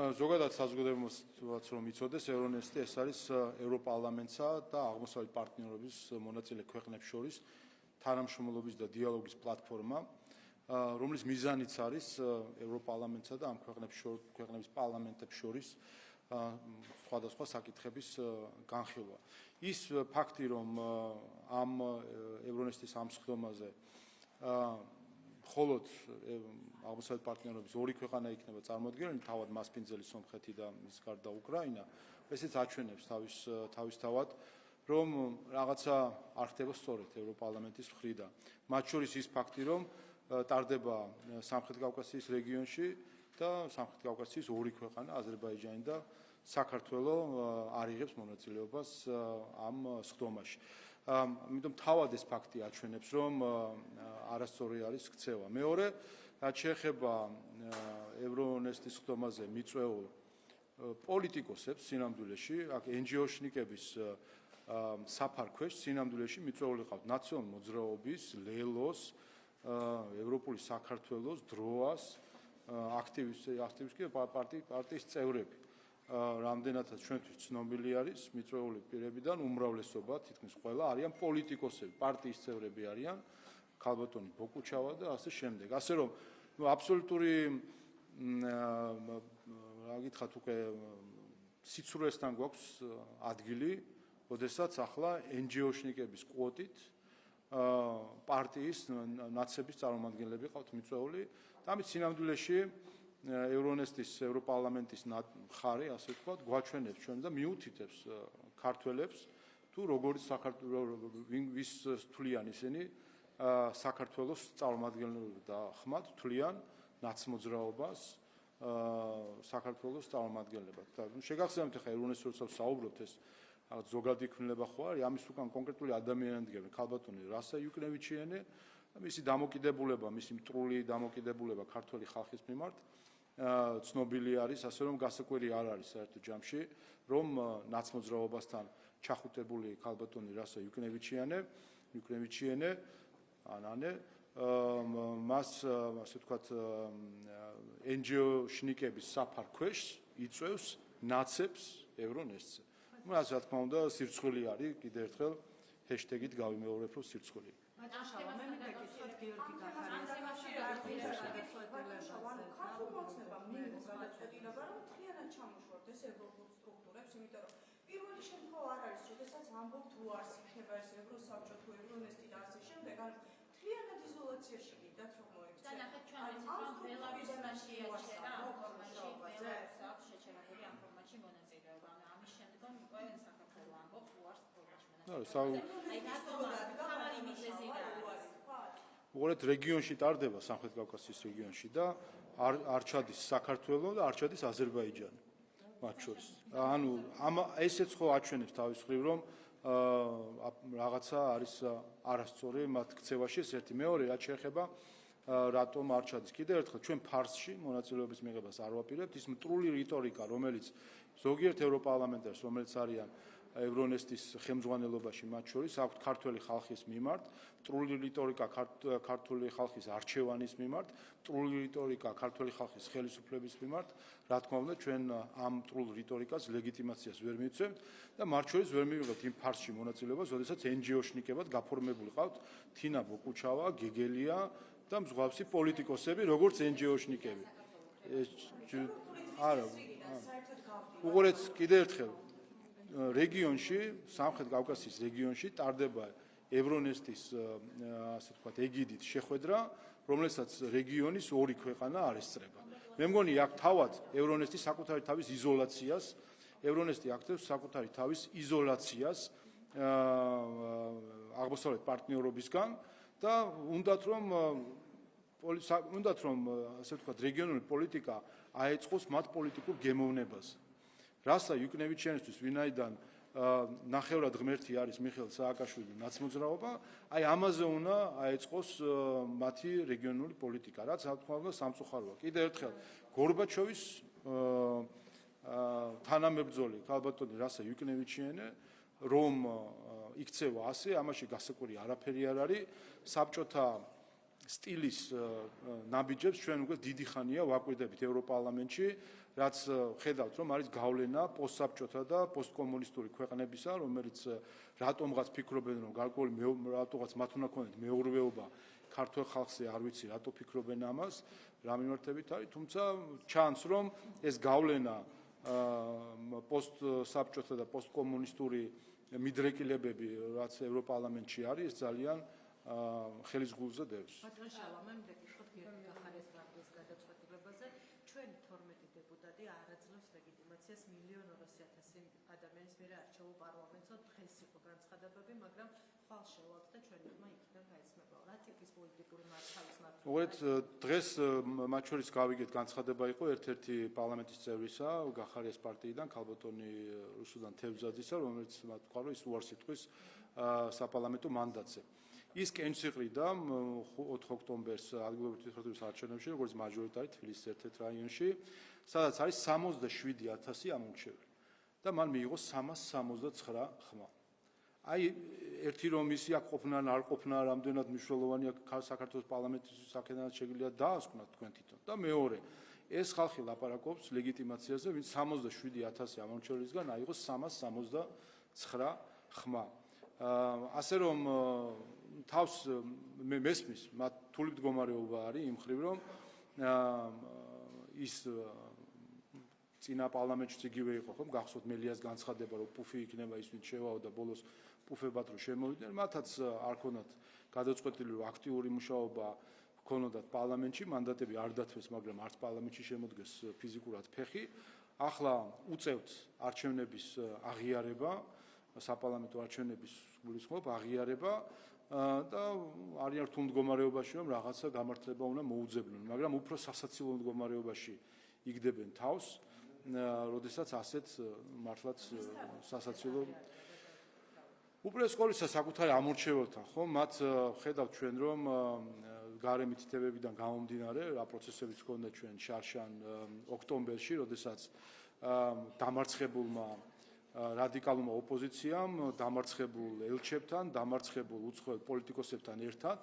ზოგადად საზოგადოებაც რომ იცოდეს, ევრონესტი ეს არის ევროპარლამენტსა და აღმოსავლეთ პარტნიორობის მონაწილე ქვეყნებს შორის თანამშრომლობის და დიალოგის პლატფორმა, რომლის მიზანიც არის ევროპარლამენტსა და ამ ქვეყნების პარლამენტებს შორის სხვადასხვა საკითხების განხილვა. ის ფაქტი, რომ ამ ევრონესტის ამ სხდომაზე მხოლოდ აღმოსავლეთ პარტნიორობის ორი ქვეყანა იქნება წარმოადგენელი, თავად მასპინძელი სომხეთი და მის გარდა უკრაინა, ესეც აჩვენებს თავისთავად, რომ რაღაცა არ ხდება სწორედ ევროპარლამენტის მხრიდან. მათ შორის ის ფაქტი, რომ ტარდება სამხრეთ კავკასიის რეგიონში და სამხრეთ კავკასიის ორი ქვეყანა, აზერბაიჯანი და საქართველო არ იღებს მონაწილეობას ამ სხდომაში. ამიტომ თავად ეს ფაქტი აჩვენებს, რომ არასწორი არის ქცევა. მეორე, რაც შეეხება ევრონესტის სხდომაზე მიწვეულ პოლიტიკოსებს სინამდვილეში, აქ NGO-შნიკების საფარქვეშ სინამდვილეში მიწვეული ყავთ ნაციონალური მოძრაობის, ლელოს, ევროპული საქართველოს, დროას, აქტივისტი პარტიის წევრები. რამდენადაც ჩვენთვის ცნობილი არის, მიწვეული პირებიდან უმრავლესობა, თითქმის ყველა არიან პოლიტიკოსები, პარტიის წევრები არიან, ქალბატონი ბოკუჩავა და ასე შემდეგ. ასე რომ აბსოლუტური რა გითხრათ უკვე სიცრუესთან გვაქვს ადგილი, როდესაც ახლა NGO-შნიკების კვოტით პარტიის ნაცების წარმომადგენლები ყავთ მიწვეული და ამით სინამდვილეში ევრონესტის ევროპარლამენტის მხარე, ასე ვთქვათ, გვაჩვენებს ჩვენ და მიუთითებს ქართველებს თუ როგორიც ვის თვლიან ისინი საქართველოს წარმომადგენლები და ხმად თვლიან ნაცმოძრაობას საქართველოს წარმომადგენლებად. შეგახსენებთ ახლა ევრონესტს როცა საუბრობთ ეს ზოგადი ქმნილება ხო არის, ამის უკან კონკრეტული ადამიანები დგებენ, ქალბატონი რასა იუკნევიჩიანი, მისი დამოკიდებულება, მისი მტრული დამოკიდებულება ქართველი ხალხის მიმართ ცნობილი არის, ასე რომ გასაკვირი არ არის საერთო ჯამში, რომ ნაცმოძრაობასთან ჩახუტებული ქალბატონი რასა იუკნევიჩიანი, ანანე მას, ასე ვთქვათ, NGO-შნიკების საფარქვეშ იწვევს ნაცებს ევრონესტზე. რაც რა თქმა უნდა, სირცხვილი არის, კიდევ ერთხელ ჰეშტეგით გავიმეორებ, რომ სირცხვილი. პირველი შემთხვევა არ არის, როდესაც ამბობთ თუ არ იქნება ეს ევროსაბჭო თუ ევრონესტი და ასე შემდეგ, ან მთლიანად იზოლაციაში გიდათ რომ მოიქცეთ. და ნახეთ ჩვენ ვიცით რომ ბელარუსმა შეაჩერა ამ ფორმატში, ბელარუსს აქვს შეჩერებული ამ ფორმატში მონაწილეობა. ამის შემდგომ უკვე საქართველო ამბობს უარს ფორმატში მონაწილეობას. აი რატომ თავარი მიზეზი არის? უყურეთ, რეგიონში ტარდება სამხრეთ კავკასიის რეგიონში და არ ჩადის საქართველო და არ ჩადის აზერბაიჯანი. მათ შორის. ანუ ესეც ხო აჩვენებს თავის მხრივ, რომ რაღაცა არის არასწორი მათ ქცევაში, ეს ერთი. მეორე, რაც შეეხება რატომ არ ჩადის. კიდევ ერთხელ ჩვენ ფარსში მონაწილეობის მიღებას არ ვაპირებთ, ის მტრული რიტორიკა, რომელიც ზოგიერთ ევროპარლამენტარს, რომელიც არიან ევრონესტის ხელმძღვანელობაში მათ შორის აქვთ ქართველი ხალხის მიმართ, მტრული რიტორიკა ქართული ხალხის არჩევანის მიმართ, მტრული რიტორიკა ქართველი ხალხის ხელისუფლების მიმართ, რა თქმა უნდა, ჩვენ ამ მტრულ რიტორიკას ლეგიტიმაციას ვერ მივცემთ და მათ შორის ვერ მივიღებთ იმ ფარსში მონაწილეობას, როდესაც NGO-შნიკებად გაფორმებული ყავთ თინა ბოკუჩავა, გეგელია და მსგავსი პოლიტიკოსები, როგორც NGO-შნიკები. არა, უყურეთ, კიდევ ერთხელ რეგიონში, სამხრეთ კავკასიის რეგიონში ტარდება ევრონესტის, ასე ვთქვათ, ეგიდით შეხვედრა, რომელსაც რეგიონის ორი ქვეყანა არ ესწრება. მე მგონი აქ თავად ევრონესტი საკუთარი თავის იზოლაციას, ევრონესტი აქტებს საკუთარი თავის იზოლაციას აღმოსავლეთ პარტნიორობისგან და უნდათ რომ ასე ვთქვათ, რეგიონული პოლიტიკა აეწყოს მათ პოლიტიკურ გემოვნებას. რასა იუკნევიჩიანისთვის, ვინაიდან ნახევრად ღმერთი არის მიხეილ სააკაშვილი ნაცმოძრაობა, აი ამაზე უნდა აეწყოს მათი რეგიონული პოლიტიკა, რაც რა თქმა უნდა სამწუხაროა. კიდევ ერთხელ გორბაჩოვის თანამებრძოლი ქალბატონი რასა იუკნევიჩიანი, რომ იქცევა ასე, ამაში გასაკვირი არაფერი არ არის. საბჭოთა სტილის ნაბიჯებს ჩვენ უკვე დიდი ხანია ვაკვირდებით ევროპარლამენტში. რაც ხედავთ, რომ არის გავლენა პოსტსაბჭოთა და პოსტკომუნისტური ქვეყნებისა, რომელიც რატომღაც ფიქრობენ, რომ გარკვეული რატომღაც მათ უნდა ქონდეთ მეურვეობა ქართულ ხალხზე, არ ვიცი, რატო ფიქრობენ ამას, რა მიმართებით არის, თუმცა ჩანს, რომ ეს გავლენა პოსტსაბჭოთა და პოსტკომუნისტური მიდრეკილებები, რაც ევროპარლამენტში არის, ძალიან ხელის გულზე დევს. ბატონ შალამე, მე გითხოთ გიორგი გახარიას რადიოს გადაწყვეტილებაზე, ჩვენ 12 დეპუტატი არ აძლევს ლეგიტიმაციას 1.200.000 ადამიანის მიერ არჩეულ პარლამენტსო, დღეს იყო განცხადებები, მაგრამ ხვალ შევალთ და ჩვენი ხმა იქიდან გაიცნობა. რა ტიპის პოლიტიკური მართავის მართვა? უღეთ დღეს მათ შორის გავიგეთ განცხადება იყო ერთ-ერთი პარლამენტის წევრისა, გახარიას პარტიიდან, ქალბატონი რუსუდან თევზაძისა, რომელიც მათ თქვა, რომ ის უარს იტყვის საპარლამენტო მანდატზე. ის კენჭს იყრიდა 4 ოქტომბერს ადგილობრივი თვითმმართველობის არჩევნებში, როგორც მაჟორიტარი თბილისის ერთ-ერთ რაიონში, სადაც არის 67.000 ამომრჩეველი და მან მიიღო 369 ხმა. აი, ერთი რომ ისი აქ ყოფნა, არ ყოფნა, რამდენად მნიშვნელოვანია საქართველოს პარლამენტის აქედანაც შეგვიძლია დაასკვნათ თქვენ თვითონ. და მეორე, ეს ხალხი ლაპარაკობს ლეგიტიმაციაზე, ვინც 67.000 ამომრჩეველისგან აიღო 369 ხმა. ასე რომ თავს მესმის, მათ რთული მდგომარეობა არის იმ მხრივ, რომ ის წინა პარლამენტშიც იგივე იყო, ხომ, გახსოვთ მელიას განცხადება, რომ პუფი იქნება ის, ვინც შევაო და ბოლოს პუფებად რომ შემოვიდნენ, მათაც არ ქონათ გადაწყვეტილი, რომ აქტიური მუშაობა ქონოდათ პარლამენტში, მანდატები არ დათვეს, მაგრამ არც პარლამენტში შემოდგეს ფიზიკურად ფეხი. ახლა უწევთ არჩევნების აღიარება, საპარლამენტო არჩევნების გულისხმობ აღიარება და არიან რთულ მდგომარეობაში, რომ რაღაცა გამართლება უნდა მოუძებნონ, მაგრამ უფრო სასაცილო მდგომარეობაში იგდებენ თავს, როდესაც ასეთ მართლაც სასაცილო უპირველეს ყოვლისა საკუთარი ამორჩეველთან, ხო, მათ ხედავთ ჩვენ, რომ გარე მითითებებიდან გამომდინარე, რა პროცესებიც ჰქონდა ჩვენ შარშან ოქტომბერში, როდესაც დამარცხებულმა რადიკალურმა ოპოზიციამ, დამარცხებულ ელჩებთან, დამარცხებულ უცხოელ პოლიტიკოსებთან ერთად,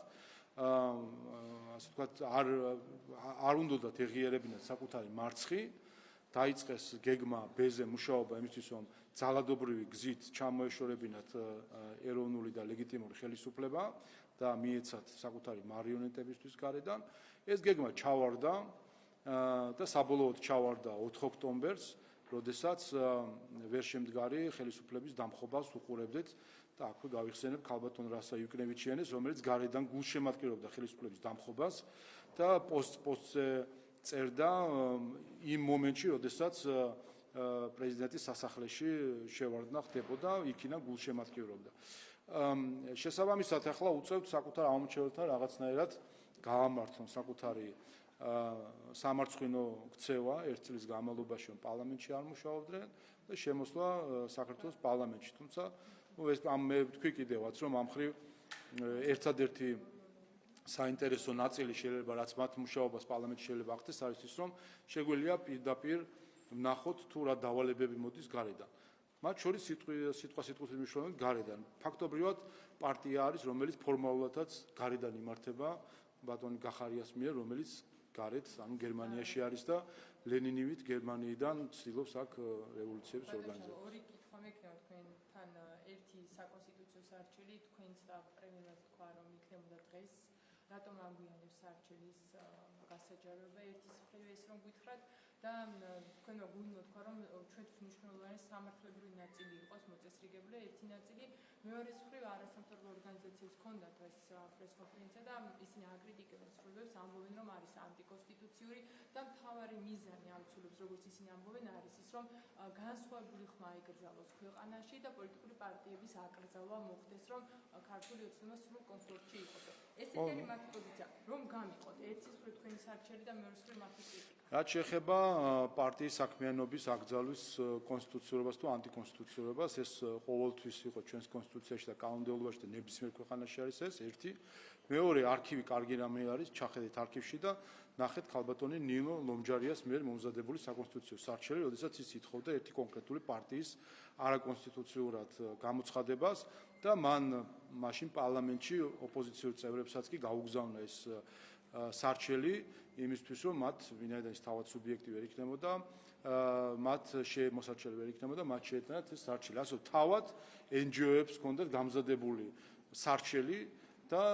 ასე ვთქვათ, არ უნდათ ეღიარებინათ საკუთარი მარცხი, დაიწყეს გეგმა ბეზე მუშაობა იმისთვის, რომ ძალადობრივი გზით ჩამოეშორებინათ ეროვნული და ლეგიტიმური ხელისუფლება და მიეცათ საკუთარი მარიონეტებისთვის გარედან. ეს გეგმა ჩავარდა და საბოლოოდ ჩავარდა 4 ოქტომბერს, როდესაც ვერ შემდგარი ხელისუფლების დამხობას უყურებდეთ და აქვე გავიხსენებ ქალბატონ რასა იუკნევიჩიანეს, რომელიც გარედან გულშემატკივრობდა ხელისუფლების დამხობას და პოსტზე წერდა იმ მომენტში, როდესაც პრეზიდენტის სასახლეში შევარდნა ხდებოდა, იქიდან გულშემატკივრობდა. შესაბამისად, ახლა უწევთ საკუთარ ამომრჩეველთან რაღაცნაირად გაამართლონ საკუთარი სამარცხვინო ქცევა ერთ წლის განმავლობაში, რომ პარლამენტში არ მუშაობდნენ და შემოსვლა საქართველოს პარლამენტში. თუმცა, ეს მე ვთქვი კიდევაც, რომ ამ მხრივ ერთადერთი საინტერესო ნაწილი შეიძლება, რაც მათ მუშაობას პარლამენტში შეიძლება ახდენს, არის ის, რომ შეგვიძლია პირდაპირ ვნახოთ თუ რა დავალებები მოდის გარედან. მათ შორის სიტყვასიტყვით მნიშვნელოვანი გარედან. ფაქტობრივად პარტია არის, რომელიც ფორმალურადაც გარედან იმართება ბატონი გახარიას მიერ, რომელიც გარეთ, ანუ გერმანიაში არის და ლენინივით გერმანიიდან ცდილობს აქ რევოლუციების ორგანიზებას. ორი კითხვა მექნება თქვენთან, ერთი საკონსტიტუციო სარჩელი, თქვენს და პრემიერს თქვა, რომ იქნებოდა დღეს, რატომ აგვიანებს სარჩელის გასაჯაროება, ერთის მხრივ ეს რომ გითხრათ და თქვენმა გულმა თქვა, რომ ჩვენთვის მნიშვნელოვანი სამართლებრივი ნაწილი იყოს მოწესრიგებული, ერთი ნაწილი, მეორეს მხრივ არასამთავრობო ორგანიზაციებს ჰქონდათ ეს პრესკონფერენცია და ისინი აკრიტიკებენ სრულებს, ამბობენ, რომ არის ანტიკონსტიტუციური და მთავარი მიზანი ამ ცვლილებს, როგორც ისინი ამბობენ, არის ის, რომ განსხვავებული ხმა იკრძალოს ქვეყანაში და პოლიტიკური პარტიების აკრძალვა მოხდეს, რომ ქართული ოცნება სრულ კომფორტში იყოს. ესეთი არის მათი პოზიცია, რომ გამიყოთ ერთის მხრივ თქვენი სარჩელი და მეორეს მხრივ მათი კრიტიკა. რაც შეეხება პარტიის საქმიანობის აკრძალვის კონსტიტუციურობას თუ ანტიკონსტიტუციურობას, ეს ყოველთვის იყო ჩვენს კონსტიტუციაში და კანონმდებლობაში და ნებისმიერ ქვეყანაში არის ეს ერთი. მეორე, არქივი კარგი რამე არის, ჩახედეთ არქივში და ნახეთ ქალბატონი ნინო ლომჯარიას მიერ მომზადებული საკონსტიტუციო სარჩელი, როდესაც ის ითხოვდა ერთი კონკრეტული პარტიის არაკონსტიტუციურად გამოცხადებას და მან მაშინ პარლამენტში ოპოზიციურ წევრებსაც კი გაუგზავნა ეს სარჩელი იმისთვის, რომ მათ ვინაიდან ის თავად სუბიექტი ვერ იქნებოდა, მათ შემოსარჩელი ვერ იქნებოდა, მათ შეეტანათ ეს სარჩელი. ასე თავად NGO-ებს ჰქონდათ გამზადებული სარჩელი და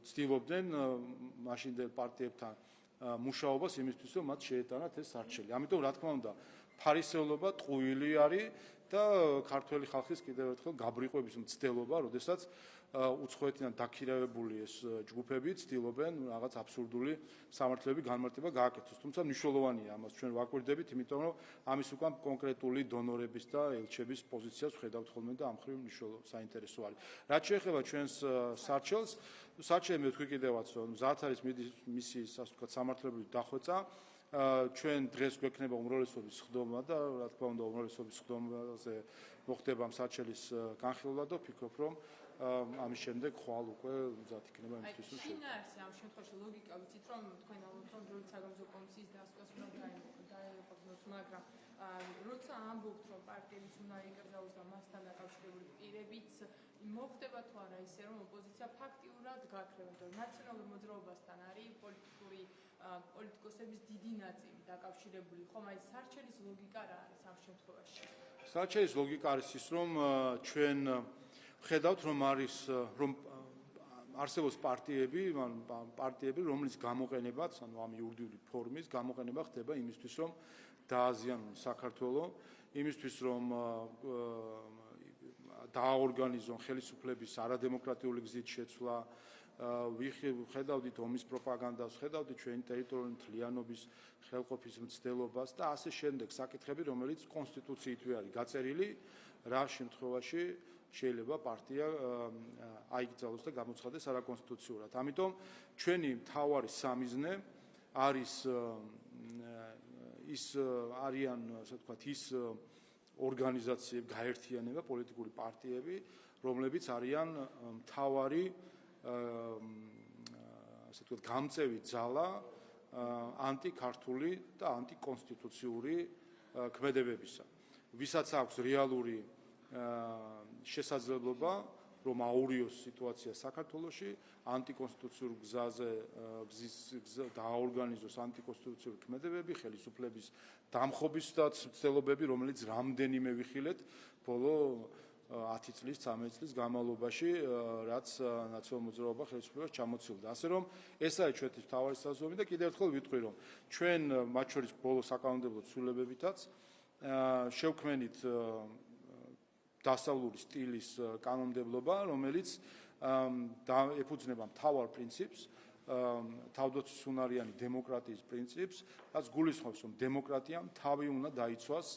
ცდილობდნენ მაშინდელ პარტიებთან მუშაობას იმისთვის, რომ მათ შეეტანათ ეს სარჩელი. ამიტომ რა თქმა უნდა, ფარისევლობა ტყუილი არის და ქართველი ხალხის კიდევ ერთხელ გაბრიყვების მცდელობა, როდესაც უცხოეთიდან დაქირავებული ეს ჯგუფები ცდილობენ რაღაც აბსურდული სამართლები განმარტება გააკეთოს. თუმცა მნიშვნელოვანია ამას ჩვენ ვაკვირდებით, იმიტომ რომ ამის უკან კონკრეტული დონორების და ელჩების პოზიციას ვხედავთ ხოლმე და ამ ხრივ საინტერესო არის. რაც შეეხება ჩვენს სარჩელს, სარჩელი მე ვთქვი კიდევაც, რომ მზად არის მისი ასე ვთქვათ სამართლებრივი დახვეწა. ჩვენ დღეს გვექნება უმრავლესობის სხდომა და რა თქმა უნდა უმრავლესობის სხდომაზე მოხდება ამ სარჩელის განხილვა და ვფიქრობ, რომ ამის შემდეგ ხვალ უკვე მზად იქნება იმისთვის, რომ შინაარსი ამ შემთხვევაში ლოგიკა ვიცით, რომ თქვენ ალბათ რომ დროით საგამოძიებო კომისიის დასკვას უნდა დაეყოთ, მაგრამ როცა ამბობთ, რომ პარტიების უნდა ეკრძალოს და მასთან დაკავშირებული პირებიც მოხდება თუ არა ისე, რომ ოპოზიცია ფაქტიურად გაქრება, რომ ნაციონალურ მოძრაობასთან არის პოლიტიკოსების დიდი ნაწილი დაკავშირებული, ხომ აი სარჩელის ლოგიკა რა არის ამ შემთხვევაში? სარჩელის ლოგიკა არის ის, რომ ჩვენ ხედავთ, რომ არსებობს პარტიები, რომლის გამოყენებაც, ანუ ამ იურიდიული ფორმის გამოყენება ხდება იმისთვის, რომ დააზიანონ საქართველოს, იმისთვის, რომ დააორგანიზონ ხელისუფლების არადემოკრატიული გზით შეცვლა, ხედავდით ომის პროპაგანდას, ხედავდით ჩვენი ტერიტორიული მთლიანობის ხელყოფის მცდელობას და ასე შემდეგ საკითხები, რომელიც კონსტიტუციითვე არის გაწერილი, რა შემთხვევაში შეიძლება პარტია აიკრძალოს და გამოცხადდეს არაკონსტიტუციურად. ამიტომ ჩვენი მთავარი სამიზნე არის არიან, ასე ვთქვათ, ის ორგანიზაციები, გაერთიანება, პოლიტიკური პარტიები, რომლებიც არიან მთავარი ასე ვთქვათ, გამწევი ძალა ანტიქართული და ანტიკონსტიტუციური ქმედებებისა. ვისაც აქვს რეალური შესაძლებლობა, რომ აურიოს სიტუაცია საქართველოში, ანტიკონსტიტუციურ გზაზე დააორგანიზოს ანტიკონსტიტუციური ქმედებები, ხელისუფლების დამხობის და ცდილობები, რომელიც რამდენიმე ვიხილეთ ბოლო 10 წლის, 13 წლის განმავლობაში, რაც ნაციონალურ მოძრაობა ხელისუფლებას ჩამოცილდა. ასე რომ ეს არის ჩვენთვის მთავარი საზომი და კიდევ ერთხელ ვიტყვი, რომ ჩვენ მათ შორის ბოლო საკანონმდებლო ცვლილებებითაც შევქმნით დასავლური სტილის კანონმდებლობა, რომელიც ეფუძნება მთავარ პრინციპს, თავდაცვის უნარიანი დემოკრატიის პრინციპს, რაც გულისხმობს, რომ დემოკრატიამ თავი უნდა დაიცვას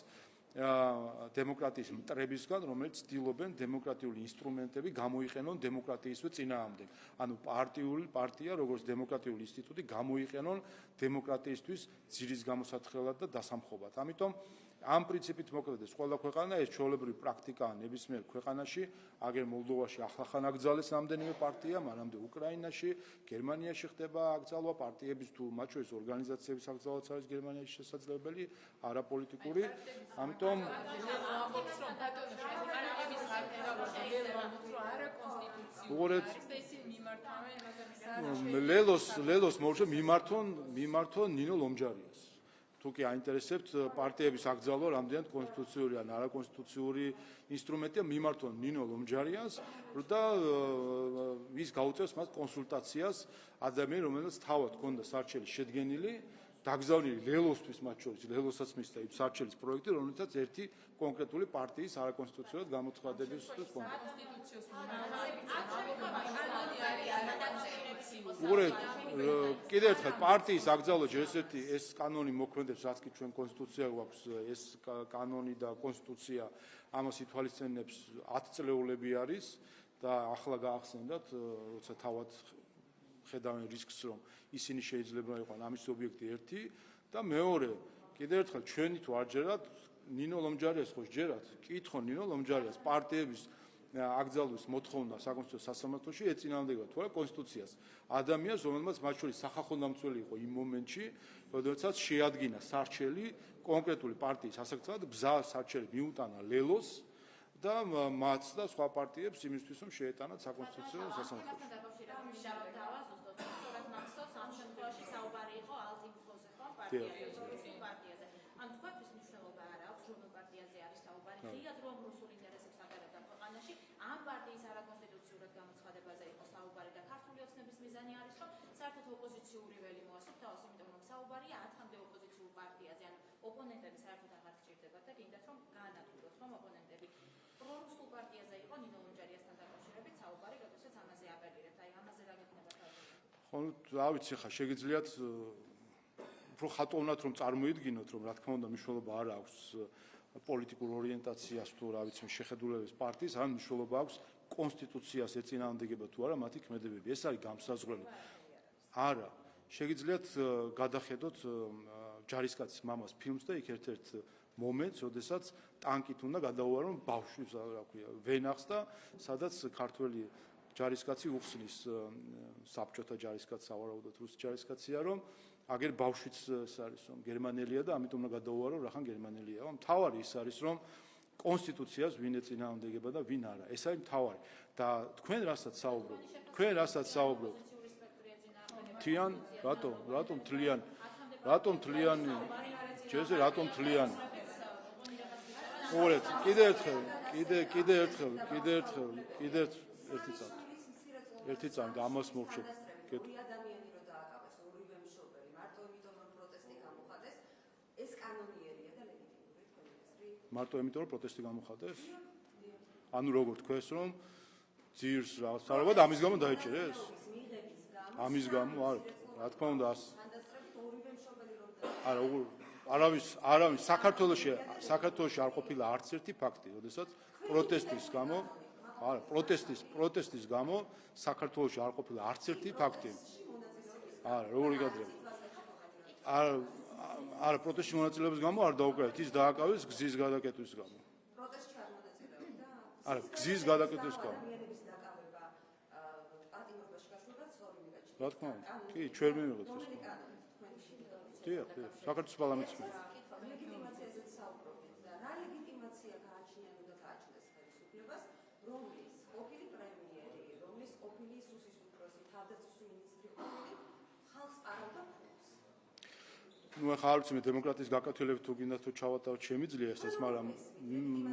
დემოკრატიის მტრებისგან, რომელიც ცდილობენ დემოკრატიული ინსტრუმენტები გამოიყენონ დემოკრატიისვე წინააღმდეგ. ანუ პარტია, როგორც დემოკრატიული ინსტიტუტი, გამოიყენონ დემოკრატიისთვის ძირის გამოსათხრელად და დასამხობად. ამიტომ ამ პრინციპით მოქმედებს ყველა ქვეყანა, ეს ჩვეულებრივი პრაქტიკაა ნებისმიერ ქვეყანაში, აგერ მოლდოვაში ახლახან აკრძალეს რამდენიმე პარტია, მანამდე უკრაინაში, გერმანიაში ხდება აკრძალვა პარტიების თუ მათ შორის ორგანიზაციების აკრძალვაც არის გერმანიაში შესაძლებელი, არაპოლიტიკური. ამიტომ ლელოს მოუშვე მიმართონ ნინო ლომჯარიას. თუკი აინტერესებთ პარტიების აკრძალვა რამდენად კონსტიტუციური ან არაკონსტიტუციური ინსტრუმენტია, მიმართონ ნინო ლომჯარიას და ის გაუწევს მას კონსულტაციას ადამიანი, რომელსაც თავად ჰქონდა სარჩელი შედგენილი, დაგზავნილი ლელოსთვის მათ შორის, ლელოსაც მისცა იმ სარჩელის პროექტი, რომელსაც ერთი კონკრეტული პარტიის არაკონსტიტუციურად გამოცხადების ჰქონდა. კიდევ ერთხელ პარტიის აკრძალვა ჯერ ეს კანონი მოქმედებს, რაც კი ჩვენ კონსტიტუცია გვაქვს, ეს კანონი და კონსტიტუცია ამას ითვალისწინებს 10 წლეულები არის და ახლა გაახსენდათ, როცა თავად ხედავენ რისკს, რომ ისინი შეიძლება იყვნენ ამის ობიექტი ერთი და მეორე, კიდევ ერთხელ ჩვენი თუ არ ჯერათ ნინო ლომჯარიას ხო ჯერათ, კითხონ ნინო ლომჯარიას პარტიების აკრძალვის მოთხოვნა საკონსტიტუციო სასამართლოში ეწინააღმდეგება თუ არა კონსტიტუციას. ადამიანს, რომელმაც მათ შორის სახალხო დამცველი იყო იმ მომენტში, როდესაც შეადგინა სარჩელი კონკრეტული პარტიის ასაკცად, ბზა სარჩელი მიუტანა ლელოს და მათ და სხვა პარტიებს იმისთვის რომ შეეტანათ საკონსტიტუციო სასამართლოში. ან თქვენთვის მნიშვნელობა არ აქვს, რომელ პარტიაზე არის საუბარი, ღიად რომ რუსულ ინტერესებს ატარებდა ქვეყანაში, ამ პარტიის არაკონსტიტუციურად გამოცხადებაზე იყო საუბარი და ქართული ოცნების მიზანი არის, რომ საერთოდ ოპოზიციური ველი მოასწროთ თავს, იმიტომ რომ საუბარია 10-მდე ოპოზიციურ პარტიაზე, ან ოპონენტები საერთოდ აღარ გჭირდებათ და გინდათ რომ გაანადგუროთ, რომ ოპონენტები პრორუსულ პარტიაზე იყო ნინო უნჯარიასთან დაკავშირებით საუბარი, როდესაც ამაზე აპელირებთ, აი ამაზე რა გექნება თავი? ხო, რა ვიცი ხა, შეგიძლიათ უფრო ხატოვნად რომ წარმოიდგინოთ, რომ რა თქმა უნდა მნიშვნელობა არ აქვს პოლიტიკურ ორიენტაციას თუ რა ვიცი შეხედულების პარტიის, ან მნიშვნელობა აქვს კონსტიტუციას ეწინააღმდეგება თუ არა მათი ქმედებები. ეს არის გამსაზღვრელი. არა, შეგიძლიათ გადახედოთ ჯარისკაცის მამას ფილმს და იქ ერთ-ერთ მომენტს, როდესაც ტანკით უნდა გადაუვარო ბავშვს, რა ქვია, ვენახს და სადაც ქართველი ჯარისკაცი უხსნის საბჭოთა ჯარისკაცს, ავარაუდოთ რუსი ჯარისკაცია, რომ აგერ ბავშვიც ეს არის რომ გერმანელია და ამიტომ უნდა გადაუვარო რახან გერმანელია. მთავარი ის არის რომ კონსტიტუციას ვინ ეწინააღმდეგება და ვინ არა. ეს არის მთავარი. და თქვენ რასაც საუბრობთ? თლიან, რატომ თლიანი? ჯერზე რატომ თლიანი? მოგეთ, კიდე ერთხელ, ერთი წამი და ამას მოვჩვენ. მარტო იმიტომ რომ პროტესტი გამოხატეს? ანუ როგორ თქვენს რომ ძირს რაღაც თარობა და ამის გამო დაიჭირეს? ამის გამო არა, რა თქმა უნდა არა, არავის საქართველოში არ ყოფილა არც ერთი ფაქტი, როდესაც პროტესტის გამო საქართველოში არ ყოფილა არც ერთი ფაქტი. არა, როგორი გადრება? არა, პროტესტში მონაწილეობის გამო არ დაუკრავეთ, ის დააკავეს გზის გადაკეტვის გამო. პროტესტში არ მონაწილეობდა? არა, გზის გადაკეტვის გამო. რა თქმა უნდა, კი, ჩვენ მივიღეთ ეს. დიახ, საქართველოს პარლამენტის ლეგიტიმაციაზე საუბრობთ და რა ლეგიტიმაცია გააჩნიათ ხელისუფლებას, რომლის ყოფილი პრემიერი, რომლის ყოფილი სუსის უფროსი, თავდაცვის მინისტრი ყოფილი ხალხს არავდა ფულს. ნუ ახლა არ ვიცი მე დემოკრატიის გაკეთილებით თუ გინდა თუ ჩავატავთ შემიძლია ესეც, მაგრამ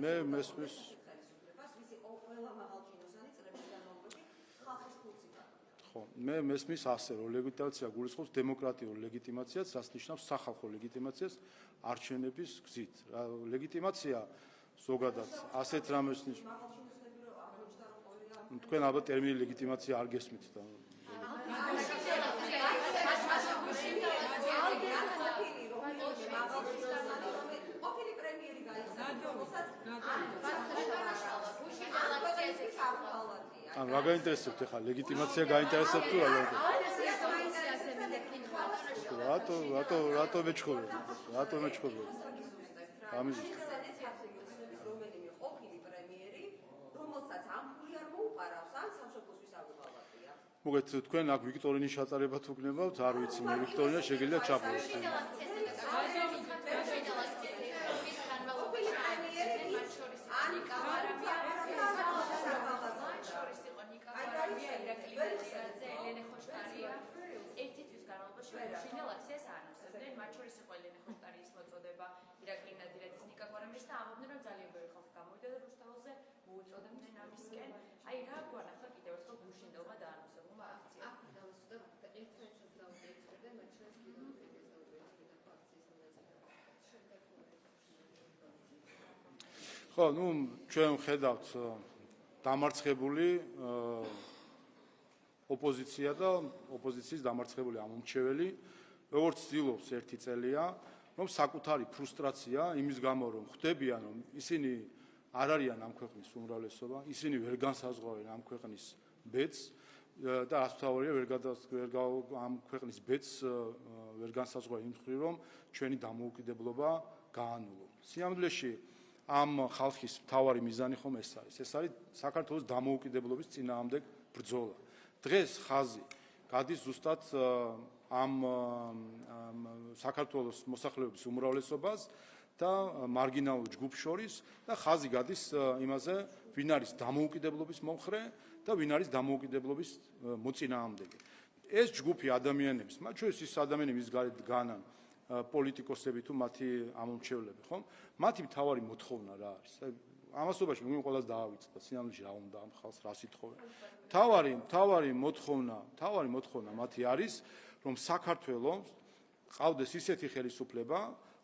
მე მესმის მე მესმის ასე რომ ლეგიტიმაცია გულისხმობს დემოკრატიულ ლეგიტიმაციას, რაც ნიშნავს სახალხო ლეგიტიმაციას არჩევნების გზით. ლეგიტიმაცია ზოგადად ასეთ რამეს ნიშნავს. თქვენ ალბათ ტერმინი ლეგიტიმაცია არ გესმით და ან რა გაინტერესებთ ახლა ლეგიტიმაცია გაინტერესებთ თუ რა რატო მეჩხობთ? ამის რომელიმე ყოფილი პრემიერი, რომელსაც ამ ფული არ მოუყარავს, ან სამშობლოსთვის აღუყავია. მოგეთ თქვენ აქ ვიქტორინის ჩატარება თუ გნებავთ, არ ვიცი მე ვიქტორინა შეგიძლია ჩაპროს. აი რა გვანახა კიდევ ერთხელ გუშინდელმა დაანონსებულმა აქციამ. ხო, ნუ ჩვენ ხედავთ დამარცხებული ოპოზიცია და ოპოზიციის დამარცხებული ამომრჩეველი, როგორც ცდილობს ერთი წელია, რომ საკუთარი ფრუსტრაცია იმის გამო რომ ხვდებიან რომ ისინი არ არიან ამ ქვეყნის უმრავლესობა, ისინი ვერ განსაზღვრავენ ამ ქვეყნის ბედს და რაც მთავარია ამ ქვეყნის ბედს ვერ განსაზღვრავენ იმ მხრივ რომ ჩვენი დამოუკიდებლობა გაანულო. სიამოვნებაში ამ ხალხის მთავარი მიზანი ხომ ეს არის. ეს არის საქართველოს დამოუკიდებლობის წინააღმდეგ ბრძოლა. დღეს ხაზი გადის ზუსტად ამ საქართველოს მოსახლეობის უმრავლესობას და მარგინალურ ჯგუფ შორის და ხაზი გადის იმაზე, ვინ არის დამოუკიდებლობის მომხრე და ვინ არის დამოუკიდებლობის მოწინააღმდეგე. ეს ჯგუფი ადამიანების, მათ შორის ის ადამიანები, ვის გარეთ დგანან პოლიტიკოსები თუ მათი ამომრჩევლები, ხომ? მათი მთავარი მოთხოვნა რა არის? ამასობაში მე ყველას დაავიწყდა, სინამდვილეში რა უნდა ამ ხალხს რა სიტყვენ. მთავარი მოთხოვნა მათი არის, რომ საქართველოს ყავდეს ისეთი ხელისუფლება,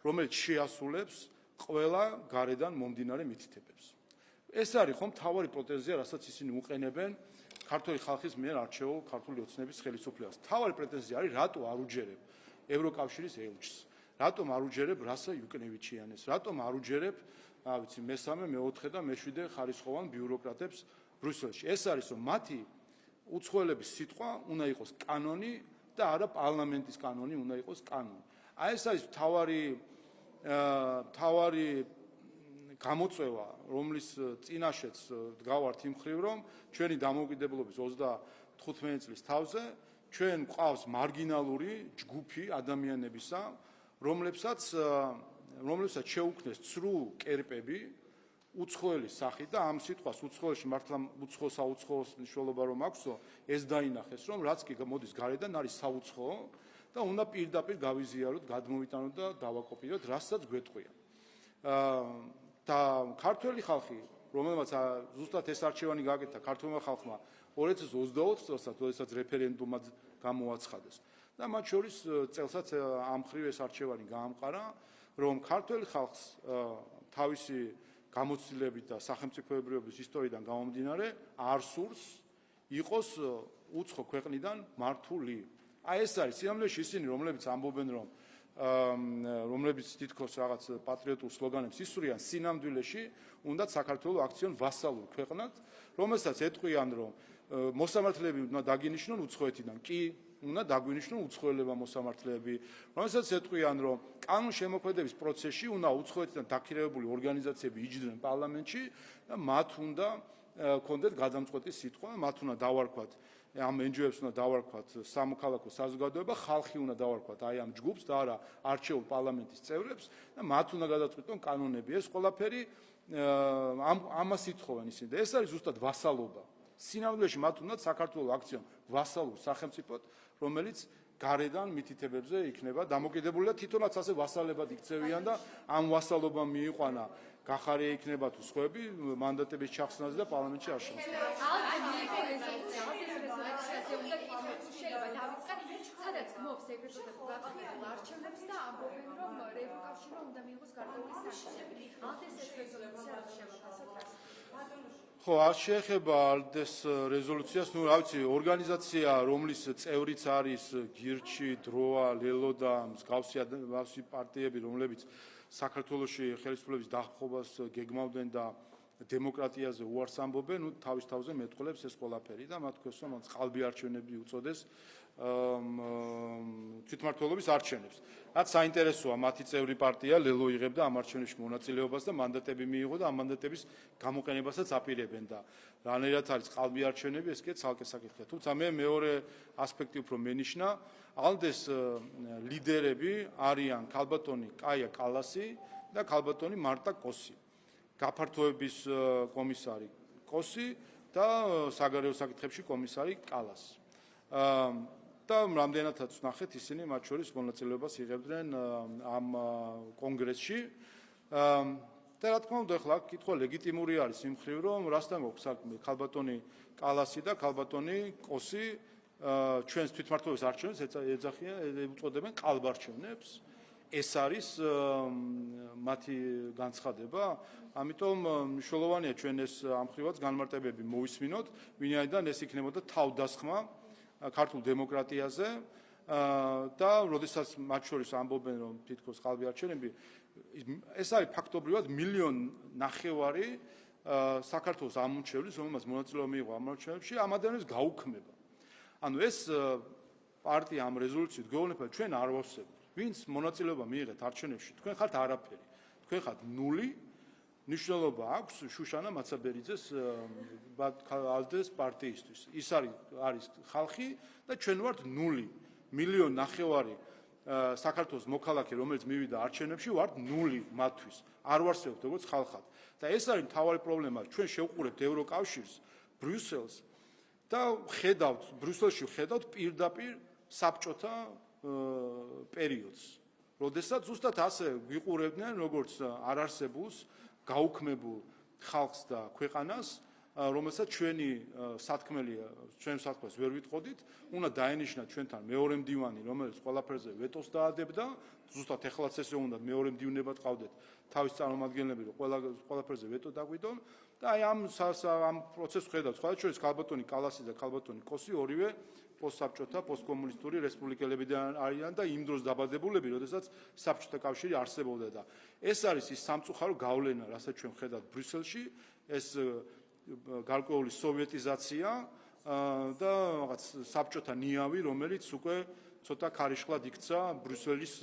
რომელიც შეასრულებს ყველა გარედან მომდინარე მითითებებს. ეს არის ხომ მთავარი პრეტენზია, რასაც ისინი უყენებენ ქართული ხალხის მიერ არჩეულ ქართული ოცნების ხელისუფლებას. მთავარი პრეტენზია არის, რატო არ უჯერებ ევროკავშირის ელჩს, რატომ არ უჯერებ რასა იუკნევიჩიანეს, რატომ არ უჯერებ მესამე, მეოთხე და მეშვიდე ხარისხოვან ბიუროკრატებს ბრიუსელში. ეს არის, რომ მათი უცხოელების სიტყვა უნდა იყოს კანონი და არა პარლამენტის კანონი უნდა იყოს კანონი. ეს არის მთავარი გამოწვევა, რომლის წინაშეც დგავართ იმ მხრივ, რომ ჩვენი დამოუკიდებლობის 35 წლის თავზე ჩვენ გვყავს მარგინალური ჯგუფი ადამიანებისა, რომლებსაც შეუქმნეს ცრუ კერპები უცხოელის სახით და ამ სიტყვას უცხოელში მართლა უცხო-საუცხოოს მნიშვნელობა რომ აქვსო, ეს დაინახეს, რომ რაც კი მოდის გარედან არის საუცხოო და უნდა პირდაპირ გავიზიაროთ, გადმოვიტანოთ და დავაკოპიროთ, რასაც გვეტყვია. და ქართველი ხალხი, რომელმაც ზუსტად ეს არჩევანი გააკეთა ქართულმა ხალხმა 2024 წელსაც, როდესაც რეფერენდუმად გამოაცხადეს. და მათ შორის წელსაც ამ მხრივ ეს არჩევანი გაამყარა, რომ ქართველი ხალხს თავისი გამოცდილებით და სახელმწიფოებრიობის ისტორიიდან გამომდინარე არ სურს იყოს უცხო ქვეყნიდან მართული. ეს არის სინამდვილეში ისინი, რომლებიც ამბობენ, რომლებიც თითქოს რაღაც პატრიოტულ სლოგანებს ისვრიან, სინამდვილეში უნდათ საქართველოს აქციონ ვასალურ ქვეყნად, რომელსაც ეტყვიან, რომ მოსამართლეები უნდა დაგინიშნონ უცხოეთიდან. კი, უნდა დაგვინიშნონ უცხოელებმა მოსამართლეები, რომელსაც ეტყვიან, რომ კანონშემოქმედების პროცესში უნდა უცხოეთიდან დაქირავებული ორგანიზაციები იჯდნენ პარლამენტში და მათ უნდა კონდეთ გადამწყვეტი სიტყვა, მათ უნდა დავარქვათ ამ NGO-ებს უნდა დავარქვათ სამოქალაქო საზოგადოება, ხალხი უნდა დავარქვათ აი ამ ჯგუფს და არა არჩეულ პარლამენტის წევრებს და მათ უნდა გადაწყვეტონ კანონები. ეს ყველაფერი ამას ითხოვენ ისინი და ეს არის ზუსტად ვასალობა. სინამდვილეში მათ უნდა საქართველოს აქციონ ვასალურ სახელმწიფოდ, რომელიც გარედან მითითებებზე იქნება დამოკიდებული და თვითონაც ასე ვასალებად იქცევიან და ამ ვასალობამ მიიყვანა გახარია იქნება თუ სხვები მანდატების ჩახსნაზე და პარლამენტში არჩევნაზე. სადაც გმობს ეგრეთ წოდებულ გაფრთხილ არჩევნებს და ამბობენ, რომ ევროკავშირმა უნდა მიიღოს გარკვეული სანქციები. ალდეს ეს რეზოლუცია არ შევაფასოთ. ხო, არ შეეხება ალდეს რეზოლუციას, ნუ რა ვიცი, ორგანიზაცია, რომლის წევრიც არის გირჩი, დროა, ლელო და მსგავსი პარტიები, რომლებიც საქართველოში ხელისუფლების დახრობას გეგმავდნენ და დემოკრატიაზე უარს ამბობენ, ნუ თავის თავზე მეტყოლებს ეს ყველაფერი და მათ ქვესვა მათ ყალბი არჩევნები უწოდეს თვითმმართველობის არჩევნებს. რაც საინტერესოა, მათი წევრი პარტია ლელო იღებდა ამ არჩევნებში მონაწილეობას და მანდატები მიიღო და ამ მანდატების გამოყენებასაც აპირებენ და რანაირად არის ყალბი არჩევნები, ეს კი ცალკე საკითხია. თუმცა მე მეორე ასპექტი უფრო მენიშნა, ალდეს ლიდერები არიან ქალბატონი კაია კალასი და ქალბატონი მარტა კოსი. გაფართოების კომისარი კოსი და საგარეო საკითხებში კომისარი კალასი. და რამდენადაც ნახეთ, ისინი მათ შორის მონაწილეობას იღებდნენ ამ კონგრესში. და რა თქმა უნდა, ახლა კითხვა ლეგიტიმური არის იმ მხრივ, რომ რასთან გვაქვს საქმე ქალბატონი კალასი და ქალბატონი კოსი ჩვენს თვითმმართველობის არჩევნებს უწოდებენ ყალბარჩევნებს. ეს არის მათი განცხადება, ამიტომ მნიშვნელოვანია ჩვენ ეს ამ მხრივაც განმარტებები მოვისმინოთ, ვინაიდან ეს იქნებოდა თავდასხმა ქართულ დემოკრატიაზე და როდესაც მათ შორის ამბობენ, რომ თითქოს ყალბი არჩევნები, ეს არის ფაქტობრივად 1,5 მილიონი საქართველოს ამომრჩევლის, რომელმაც მონაწილეობა მიიღო ამ არჩევნებში, ამ ადამიანებს გაუქმება. ანუ ეს პარტია ამ რეზოლუციით გვეუბნება, ჩვენ არ ვავსებთ. ვინც მონაწილეობა მიიღეთ არჩევნებში, თქვენ ხართ არაფერი. თქვენ ხართ ნული. ნიშნულობა აქვს შუშანა მაცაბერიძეს ალდეს პარტიისთვის. ის არის ხალხი და ჩვენ ვართ ნული. 1,5 მილიონი საქართველოს მოქალაქე, რომელიც მივიდა არჩევნებში, ვართ ნული მათთვის. არ ვარსებთ როგორც ხალხად. და ეს არის მთავარი პრობლემა. ჩვენ შევყურებთ ევროკავშირს, ბრიუსელს და ხედავთ, ბრიუსელში ხედავთ პირდაპირ საბჭოთა პერიოდს. როდესაც ზუსტად ასე ვიყურებდნენ როგორც არარსებულს, გაუქმებულ ხალხს და ქვეყანას, რომელსაც ჩვენი სათქმელია, ჩვენ სათქმელს ვერ ვიტყოდით, უნდა დაენიშნა ჩვენთან მეორე მდივანი, რომელიც ყველაფერზე ვეტოს დაადებდა, ზუსტად ეხლაც ესე უნდა მეორე მდივნებად ყავდეთ თავის წარმომადგენლები, რომ ყველაფერზე ვეტო დაგვიდონ და აი ამ პროცესს ხედავთ, სხვა შორის ქალბატონი კალასი და ქალბატონი კოსი ორივე პოსტსაბჭოთა, პოსტკომუნისტური რესპუბლიკელებიდან არიან და იმ დროს დაბადებულები, როდესაც საბჭოთა კავშირი არსებობდა და ეს არის ის სამწუხარო გავლენა, რასაც ჩვენ ხედავთ ბრიუსელში, ეს გარკვეული სოვიეტიზაცია და რაღაც საბჭოთა ნიავი, რომელიც უკვე ცოტა ქარიშხლად იქცა ბრიუსელის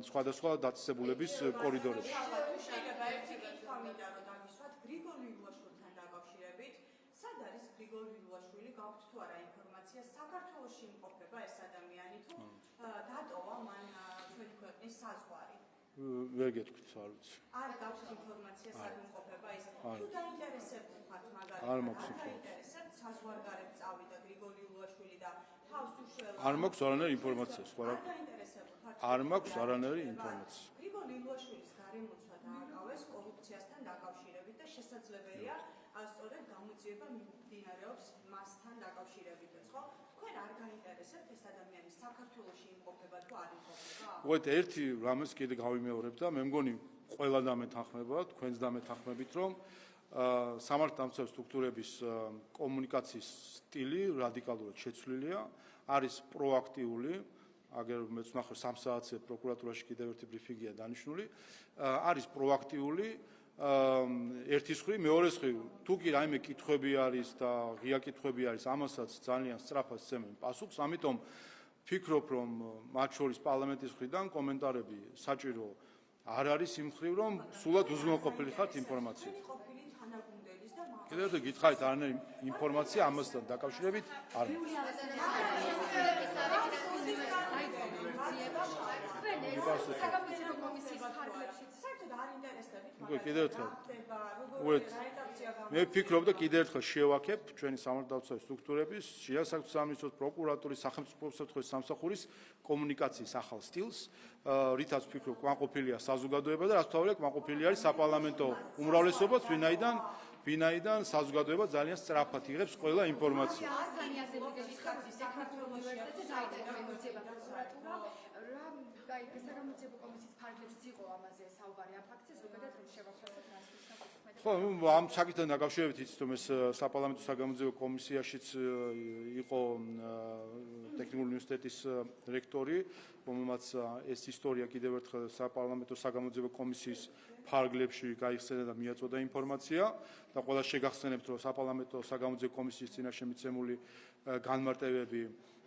სხვადასხვა დაწესებულების კორიდორებში. შეიძლება ერთი კითხვა მინდა რომ დავისვათ გრიგოლ ილუაშვილთან დაკავშირებით, სად არის გრიგოლ ილუაშვილი, გაქვთ თუ არა ინფორმაცია, საქართველოში იმყოფება ეს ადამიანი თუ დატოვა მან ჩვენი ქვეყნის საზღვარი? ვერ გეტყვით, არ ვიცი. არ გაქვთ ინფორმაცია სად იმყოფება ის? თუ დაინტერესებთ ხართ არ მაქვს მაგალითად, დაინტერესებთ საზღვარგარეთ წავიდა გრიგოლ ილუაშვილი და თავს უშველა. არ მაქვს არანაირი ინფორმაცია, სხვა რა. არ მაქვს არანაირი ინფორმაცია. გრიგოლ ილუაშვილის გარემოცვა დააკავეს კორუფციასთან დაკავშირებით და შესაძლებელია სწორედ გამოძიება მიმდინარეობს მასთან დაკავშირებითაც, ხო? თქვენ არ გაინტერესებთ ეს ადამიანი საქართველოში იმყოფება თუ არ იმყოფება? უბრალოდ ერთი რამეს კიდე გავიმეორებ და მე მგონი ყველა დამეთანხმება, თქვენს დამეთანხმებით, რომ სამართალდამცავი სტრუქტურების კომუნიკაციის სტილი რადიკალურად შეცვლილია, არის პროაქტიული, აგერ მეც ვნახე 3 საათზე პროკურატურაში კიდევ ერთი ბრიფინგია დანიშნული, არის პროაქტიული ერთის მხრივ, მეორეს მხრივ, თუ კი რაიმე კითხვები არის და ღია კითხვები არის, ამასაც ძალიან სწრაფად სცემენ პასუხს, ამიტომ ვფიქრობ, რომ მათ შორის პარლამენტის მხრიდან კომენტარები საჭირო არ არის იმ მხრივ, რომ სულად უზრუნველყოფილი ხართ ინფორმაციით. კიდევ ერთხელ გითხარით არანაირი ინფორმაცია ამასთან დაკავშირებით არ მაქვს. კიდევ ერთხელ მე ვფიქრობ და კიდევ ერთხელ შევაქებ ჩვენი სამართალდამცავი სტრუქტურების, შეასაკუთრებით სამინისტროს, პროკურატურის, სახელმწიფო სამსახურის სამსახურის კომუნიკაციის ახალ სტილს, რითაც ვფიქრობ, კმაყოფილია საზოგადოება და რაც თავია კმაყოფილი არის საპარლამენტო უმრავლესობაც, ვინაიდან საზოგადოება ძალიან სწრაფად იღებს ყველა ინფორმაციას. ხო, ამ საკითხთან დაკავშირებით იცით, რომ ეს საპარლამენტო საგამოძიებო კომისიაშიც იყო ტექნიკური უნივერსიტეტის რექტორი, რომელმაც ეს ისტორია კიდევ ერთხელ საპარლამენტო საგამოძიებო კომისიის ფარგლებში გაიხსენა და მიაწოდა ინფორმაცია და ყველა შეგახსენებთ, რომ საპარლამენტო საგამოძიებო კომისიის წინაშე მიცემული განმარტებები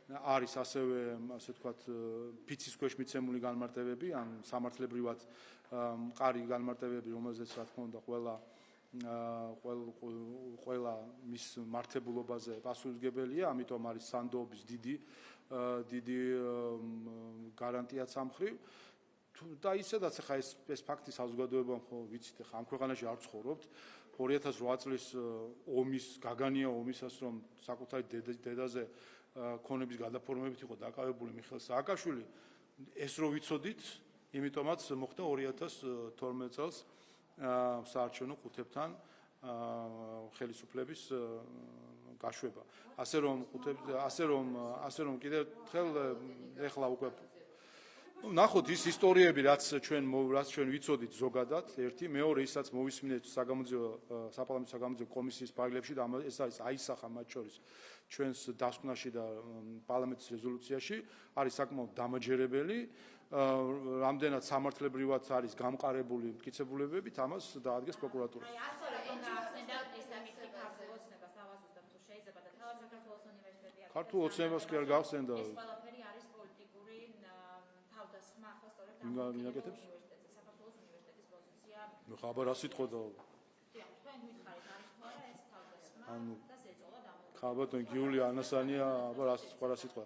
არის ასევე, ასე ვთქვათ, ფიცის ქვეშ მიცემული განმარტებები, ან სამართლებრივად მყარი განმარტებები, რომელზეც რა თქმა უნდა ყველა მის მართებულობაზე პასუხისმგებელია, ამიტომ არის სანდოობის დიდი გარანტიაც ამ მხრივ. და ისედაც ახლა ეს ფაქტი საზოგადოებამ ხო ვიცით, ახლა ამ ქვეყანაში არ ცხოვრობთ. 2008 წლის ომის გაგანია ომისას, რომ საკუთარი დედაზე ქონების გადაფორმებით იყო დაკავებული მიხეილ სააკაშვილი, ეს რო ვიცოდით, იმიტომაც მოხდა 2012 წელს საარჩევნო ყუთებთან ხელისუფლების გაშვება. ასე რომ კიდევ ერთხელ ეხლა უკვე ნახოთ ის ისტორიები, რაც ჩვენ ვიცოდით ზოგადად, ერთი, მეორე ისაც მოვისმინეთ საპარლამენტო საგამოძიებო კომისიის ფარგლებში და ეს არის აისახა მათ შორის ჩვენს დასკვნაში და პარლამენტის რეზოლუციაში, არის საკმაოდ დამაჯერებელი, რამდენად სამართლებრივად არის გამყარებული მტკიცებულებებით, ამას დაადგეს პროკურატურა. ქართულ ოცნებას კი არ გავხსენდა. მინაკეთებს? ნუ ხაბარ რა სიტყვა და ანუ ხალბატონ გიული ანასანია, აბა რა სიტყვა.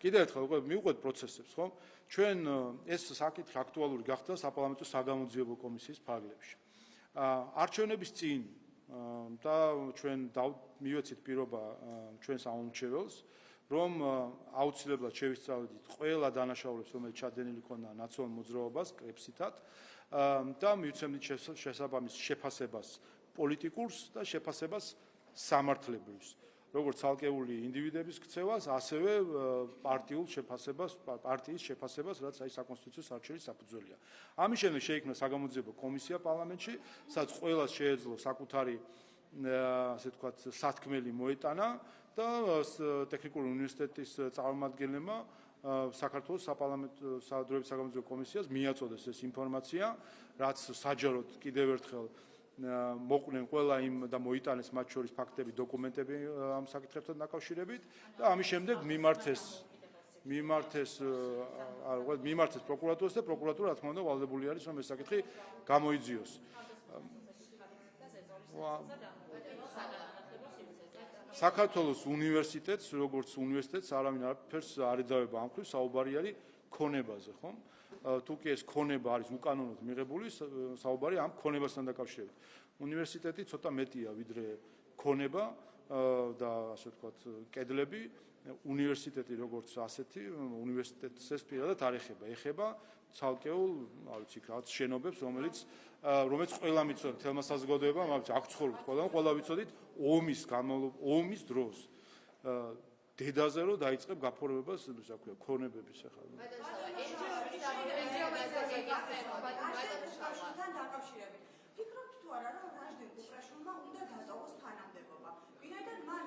კიდევ ერთხელ უკვე მივყვეთ პროცესებს, ხო? ჩვენ ეს საკითხი აქტუალური გახდა საპარლამენტო საგამოძიებო კომისიის ფარგლებში. არჩევნების წინ და ჩვენ მივეცით პირობა ჩვენ საომრჩეველს, რომ აუცილებლად შევისწავლდით ყველა დანაშაულებს, რომელიც ჩადენილი ქონდა ნაციონალურ მოძრაობას კრებსითად და მივცემდით შესაბამის შეფასებას პოლიტიკურს და შეფასებას სამართლებრივს. როგორც ცალკეული ინდივიდების ქცევას, ასევე პარტიის შეფასებას, რაც აი საკონსტიტუციო არჩევის საფუძველია. ამის შემდეგ შეიქმნა საგამოძიებო კომისია პარლამენტში, სადაც ყველას შეეძლო საკუთარი ასე ვთქვათ, სათქმელი მოეტანა და ტექნიკური უნივერსიტეტის წარმომადგენლებმა საქართველოს საპარლამენტო დროებით საგამოძიებო კომისიას მიაწოდეს ეს ინფორმაცია, რაც საჯაროდ კიდევ ერთხელ მოყვნენ ყველა იმ და მოიტანეს მათ შორის ფაქტები, დოკუმენტები ამ საკითხებთან დაკავშირებით და ამის შემდეგ მიმართეს პროკურატურას და პროკურატურა რა თქმა უნდა ვალდებული არის რომ ეს საკითხი გამოიძიოს. საქართველოს უნივერსიტეტს, როგორც უნივერსიტეტს, არავინ არაფერს არ ეძავება ამ მხრივ, საუბარი არის ქონებაზე, ხო? თუ კი ეს ქონება არის უკანონოდ მიღებული, საუბარი ამ ქონებასთან დაკავშირებით. უნივერსიტეტი ცოტა მეტია ვიდრე ქონება და ასე ვთქვათ, კედლები. უნივერსიტეტი როგორც ასეთი, უნივერსიტეტს პირადად არ ეხება ცალკეულ, არ ვიცი, რაღაც შენობებს, რომელიც ყველა მიცოდით, თელმა საზოგადოებამ აქ ცხოვრობთ ყველა ვიცოდით ომის დროს დედაზე რომ დაიწყებ გაფორმებას, რა ქვია, ქონებების ახლა. ფიქრობთ თუ არა რომ რაჟდენ კუპრაშვილმა უნდა დაზავოს თანამდებობა. ვინაიდან მან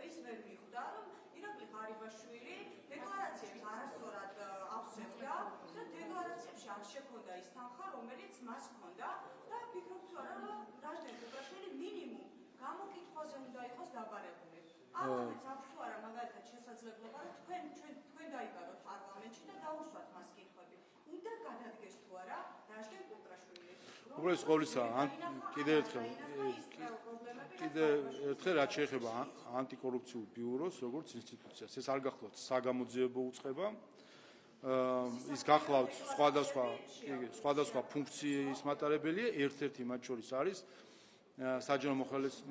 ეს ვერ მიხვდა რომ ირაკლი ღარიბაშვილი დეკლარაციებს არასწორად ავსებდა და დეკლარაციებში არ შექონდა ის თანხა, რომელიც მას ჰქონდა და ფიქრობთ თუ არა რომ რაჟდენ კუპრაშვილი მინიმუმ გამოკითხვაზე უნდა იყოს დაბარებული. ამას აქვს თუ არა მაგალითად შესაძლებლობა რომ თქვენ დაიბაროთ პარლამენტში და დაუშვათ მას კითხვები. უნდა გადადგეს თუ არა რაჟდენ კუპრაშვილი. უბრალოდ ყოვლისა კიდევ ერთხელ რაც შეეხება ანტიკორუფციულ ბიუროს როგორც ინსტიტუციას, ეს არ გახლავთ საგამოძიებო უწყება, ის გახლავთ სხვადასხვა ფუნქციის მატარებელია, ერთ-ერთი მათ შორის არის საჯარო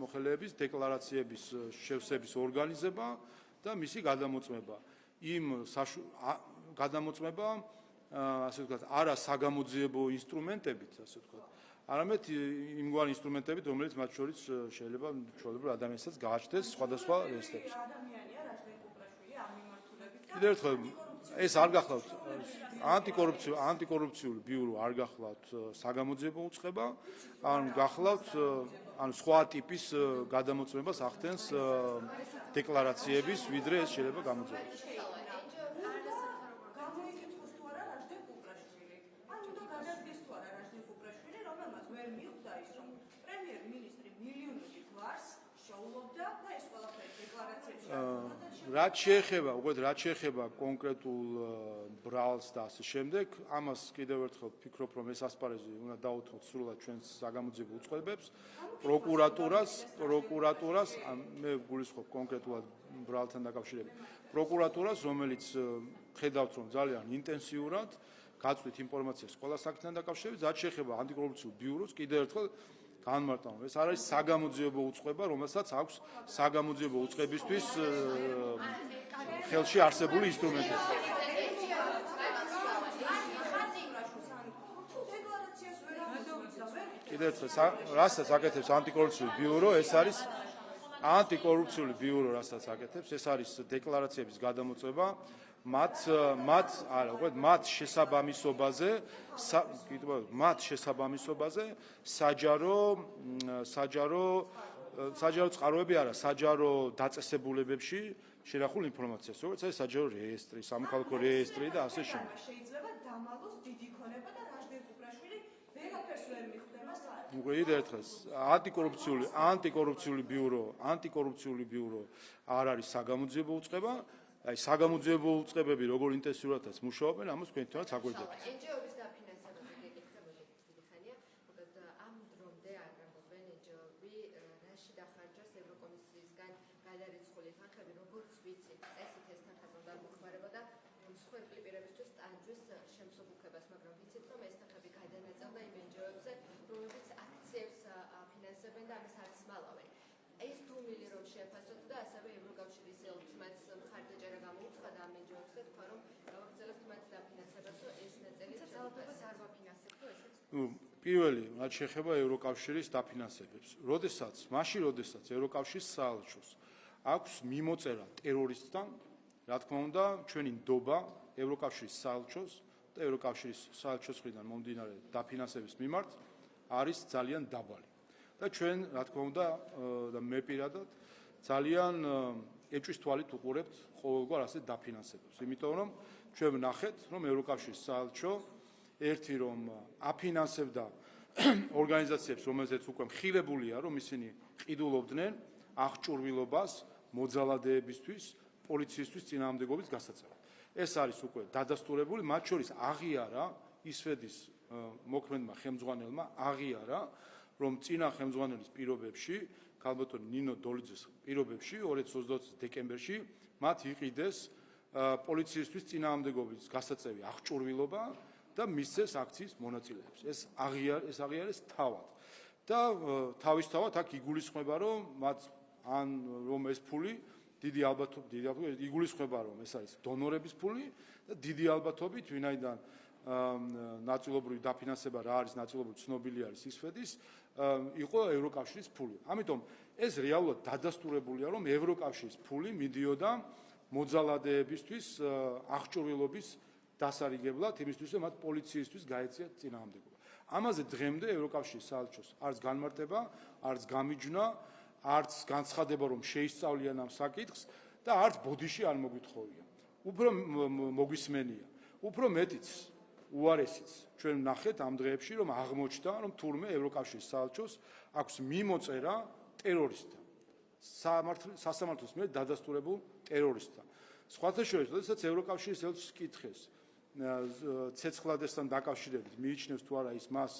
მოხელეების დეკლარაციების შევსების ორგანიზება და მისი გადამოწმება. იმ გადამოწმება ასე ვთქვათ, არა საგამოძიებო ინსტრუმენტებით, ასე ვთქვათ, არამედ იმგვარი ინსტრუმენტებით, რომელიც მათ შორის შეიძლება ჩვეულებრივ ადამიანსაც გააჩნდეს სხვადასხვა რეესტრებში. კიდევ ერთხელ ეს არ გახლავთ ანტიკორუფციული ბიურო არ გახლავთ საგამოძიებო უწყება, ან გახლავთ სხვა ტიპის გადამოწმებას ახდენს დეკლარაციების, ვიდრე ეს შეიძლება გამოძიებას. რაც შეეხება კონკრეტულ ბრალს და ასე შემდეგ, ამას კიდევ ერთხელ ვფიქრობ, რომ ეს ასპარეზი უნდა დაუთმოთ სრულად ჩვენს საგამოძიებო უწყებებს, პროკურატურას, მე გულისხმობ კონკრეტულად ბრალთან დაკავშირებით, პროკურატურას, რომელიც ხედავთ, რომ ძალიან ინტენსიურად გაწვით ინფორმაციას ყველა საკითხთან დაკავშირებით, რაც შეეხება ანტიკორუფციულ ბიუროს, კიდევ ერთხელ განმარტავ, ეს არის საგამოძიებო უწყება, რომელსაც აქვს საგამოძიებო უწყებისთვის ხელში არსებული ინსტრუმენტები. კიდევ ერთხელ, რასაც აკეთებს ანტიკორუფციული ბიურო, ეს არის ანტიკორუფციული ბიურო, რასაც აკეთებს, ეს არის დეკლარაციების გადამოწმება მათ შესაბამისობაზე საჯარო წყაროები არა, საჯარო დაწესებულებებში შენახულ ინფორმაციას, როგორც არის საჯარო რეესტრი, სამოქალაქო რეესტრი და ასე შემდეგ. შეიძლება დამალოს დიდი ქონება და რაჟდენ კუპრაშვილი ვერაფერს ვერ მიხვდება საერთოდ. კიდევ ერთხელ, ანტიკორუფციული ბიურო არ არის საგამოძიებო უწყება. აი საგამოძიებო უწყებები როგორ ინტენსიურადაც მუშაობენ, ამას თქვენ თვითონაც აგვირდებთ. NGO-ების დაფინანსებაზე გეკითხებოდი დიდი ხანია, მოკლედ ამ დრომდე არ გამოვენ NGO-ები, რაში დახარჯოს ევროკომისიისგან გადარიცხული ახლა იმ NGO-ებზე, რომლებიც აქციებს აფინანსებენ და ამის არც მალავენ. ეს დუმილი რომ შეაფასოთ და ასევე ევროკავშირის ელჩმაც მხარდაჭერა გამოუცხადა ამ NGO-ებს და თქვა რომ გავაგრძელებთ მათ დაფინანსებას, რომ ეს ნაწილი ძალადობას არ ვაფინანსებთ, ესეც. პირველი, რაც შეეხება ევროკავშირის დაფინანსებებს. როდესაც ევროკავშირის საელჩოს აქვს მიმოწერა ტერორისტთან, რა თქმა უნდა, ჩვენი ნდობა ევროკავშირის საელჩოს და ევროკავშირის საელჩოს მხრიდან მომდინარე დაფინანსების მიმართ არის ძალიან დაბალი. და ჩვენ, რა თქმა უნდა, და მე პირადად ძალიან ეჭვის თვალით უყურებთ ყოველგვარ ასეთ დაფინანსებებს. იმიტომ რომ ჩვენ ვნახეთ, რომ ევროკავშირის საელჩო ერთი რომ აფინანსებდა ორგანიზაციებს, რომელზეც უკვე მხილებულია, რომ ისინი ყიდულობდნენ აღჭურვილობას მოძალადეებისთვის, პოლიციისთვის წინააღმდეგობის გასაწევად. ეს არის უკვე დადასტურებული, მათ შორის აღიარა ისვედის მოქმედმა ხელმძღვანელმა აღიარა, რომ წინა ხელმძღვანელის პირობებში, ქალბატონ ნინო დოლიძეს პირობებში 2020 დეკემბერში მათ იყიდეს პოლიციისთვის წინააღმდეგობის გასაწევი აღჭურვილობა და მისცეს აქციის მონაწილეებს. ეს აღიარეს თავად. და თავისთავად აქ იგულისხმება, რომ მათ რომ ეს ფული დიდი ალბათობით იგულისხმება, რომ ეს არის დონორების ფული და დიდი ალბათობით ვინაიდან ნაწილობრივი დაფინანსება რა არის, ნაწილობრივ ცნობილი არის ისვედის, იყო ევროკავშირის ფული. ამიტომ ეს რეალურად დადასტურებულია, რომ ევროკავშირის ფული მიდიოდა მოძალადეებისთვის აღჭურვილობის დასარიგებლად, იმისთვის, რომ მათ პოლიციისთვის გაეციათ წინააღმდეგობა. ამაზე დღემდე ევროკავშირის საელჩოს არც განმარტება, არც გამიჯვნა, არც განცხადება, რომ შეისწავლიან ამ საკითხს და არც ბოდიში არ მოგვითხოვია. უფრო მოგვისმენია, უფრო მეტიც, უარესიც ჩვენ ვნახეთ ამ დღეებში, რომ აღმოჩნდა, რომ თურმე ევროკავშირის საელჩოს აქვს მიმოწერა ტერორისტთან, სასამართლოს მიერ დადასტურებულ ტერორისტთან. სხვათა შორის, როდესაც ევროკავშირის ელჩს კითხეს ცეცხლადესთან დაკავშირებით, მიიჩნევს თუ არა ის მას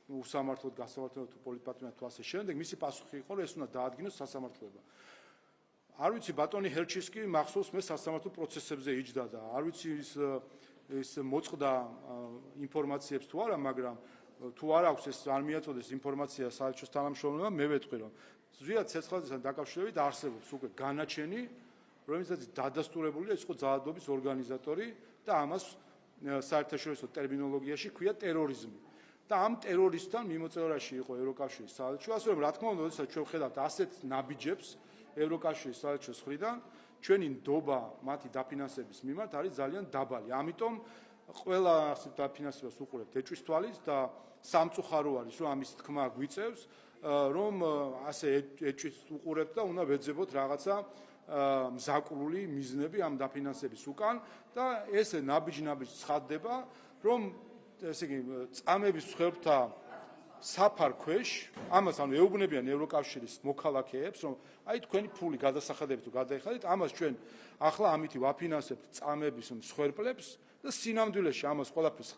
უსამართლოდ გასავარდნილად თუ პოლიტპატრონად თუ ასე შემდეგ, მისი პასუხი იყო, რომ ეს უნდა დაადგინოს სასამართლოება. არ ვიცი ბატონი ჰერჩისკი მახსოვს მე სასამართლო პროცესებზე იჯდა და არ ვიცი ის მოწყდა ინფორმაციებს თუ არა, მაგრამ თუ არ აქვს ეს არ მიაწოდეს ინფორმაცია საელჩოს თანამშრომლებმა, მე ვეთქვი, რომ ზვიად ცეცხლადესთან დაკავშირებით არსებობს უკვე განაჩენი, რომელსაც დადასტურებულია ის იყო ძალადობის ორგანიზატორი და ამას საერთაშორისო ტერმინოლოგიაში ქვია ტერორიზმი. და ამ ტერორისტთან მიმოწერაში იყო ევროკავშირის საელჩო, ასე რომ რა თქმა უნდა, როდესაც ჩვენ ვხედავთ ასეთ ნაბიჯებს ევროკავშირის საელჩოს მხრიდან, ჩვენი ნდობა მათი დაფინანსების მიმართ არის ძალიან დაბალი. ამიტომ ყველა ასეთ დაფინანსებას უყურებთ ეჭვის თვალით და სამწუხარო არის, რომ ამის თქმა გვიწევს, რომ ასე ეჭვის უყურებთ და უნდა ვეძებოთ რაღაცა მზაკრული მიზნები ამ დაფინანსების უკან და ეს ნაბიჯ-ნაბიჯ ცხადდება, რომ ესე იგი წამების მსხვერპლთა საფარ ქვეშ, ამას ანუ ეუბნებიან ევროკავშირის მოქალაქეებს, რომ აი თქვენი ფული გადასახადებით თუ გადაიხადეთ, ამას ჩვენ ახლა ამითი ვაფინანსებთ წამების მსხვერპლებს და სინამდვილეში ამას ყველაფერს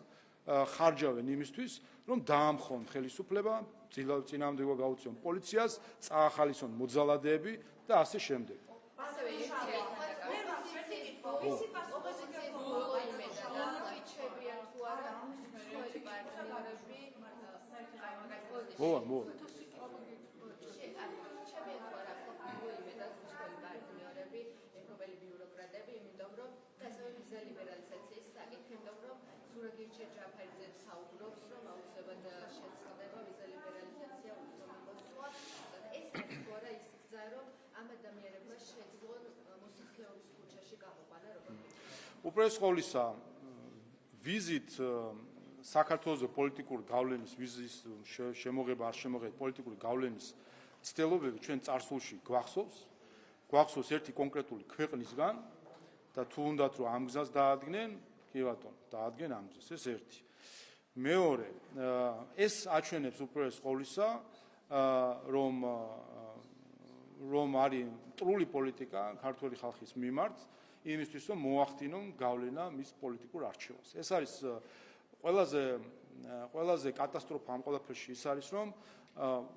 ხარჯავენ იმისთვის, რომ დაამხონ ხელისუფლება, წინააღმდეგობა გაუწიონ პოლიციას, წაახალისონ მოძალადეები და ასე შემდეგ. ასევე უპირველეს ყოვლისა, ვიზით საქართველოს პოლიტიკური გავლენის ვიზის შემოღება არ შემოღება პოლიტიკური გავლენის ცდილობები ჩვენ წარსულში გვახსოვს ერთი კონკრეტული ქვეყნისგან და თუ უნდათ რომ ამ გზას დაადგნენ, კი ბატონო, დაადგენ ამ გზას, ეს ერთი. მეორე, ეს აჩვენებს უპირველეს ყოვლისა, რომ არის მტრული პოლიტიკა ქართული ხალხის მიმართ, იმისთვის რომ მოახდინონ გავლენა მის პოლიტიკურ არჩევანს. ეს არის ყველაზე კატასტროფა ამ ყველაფერში ის არის, რომ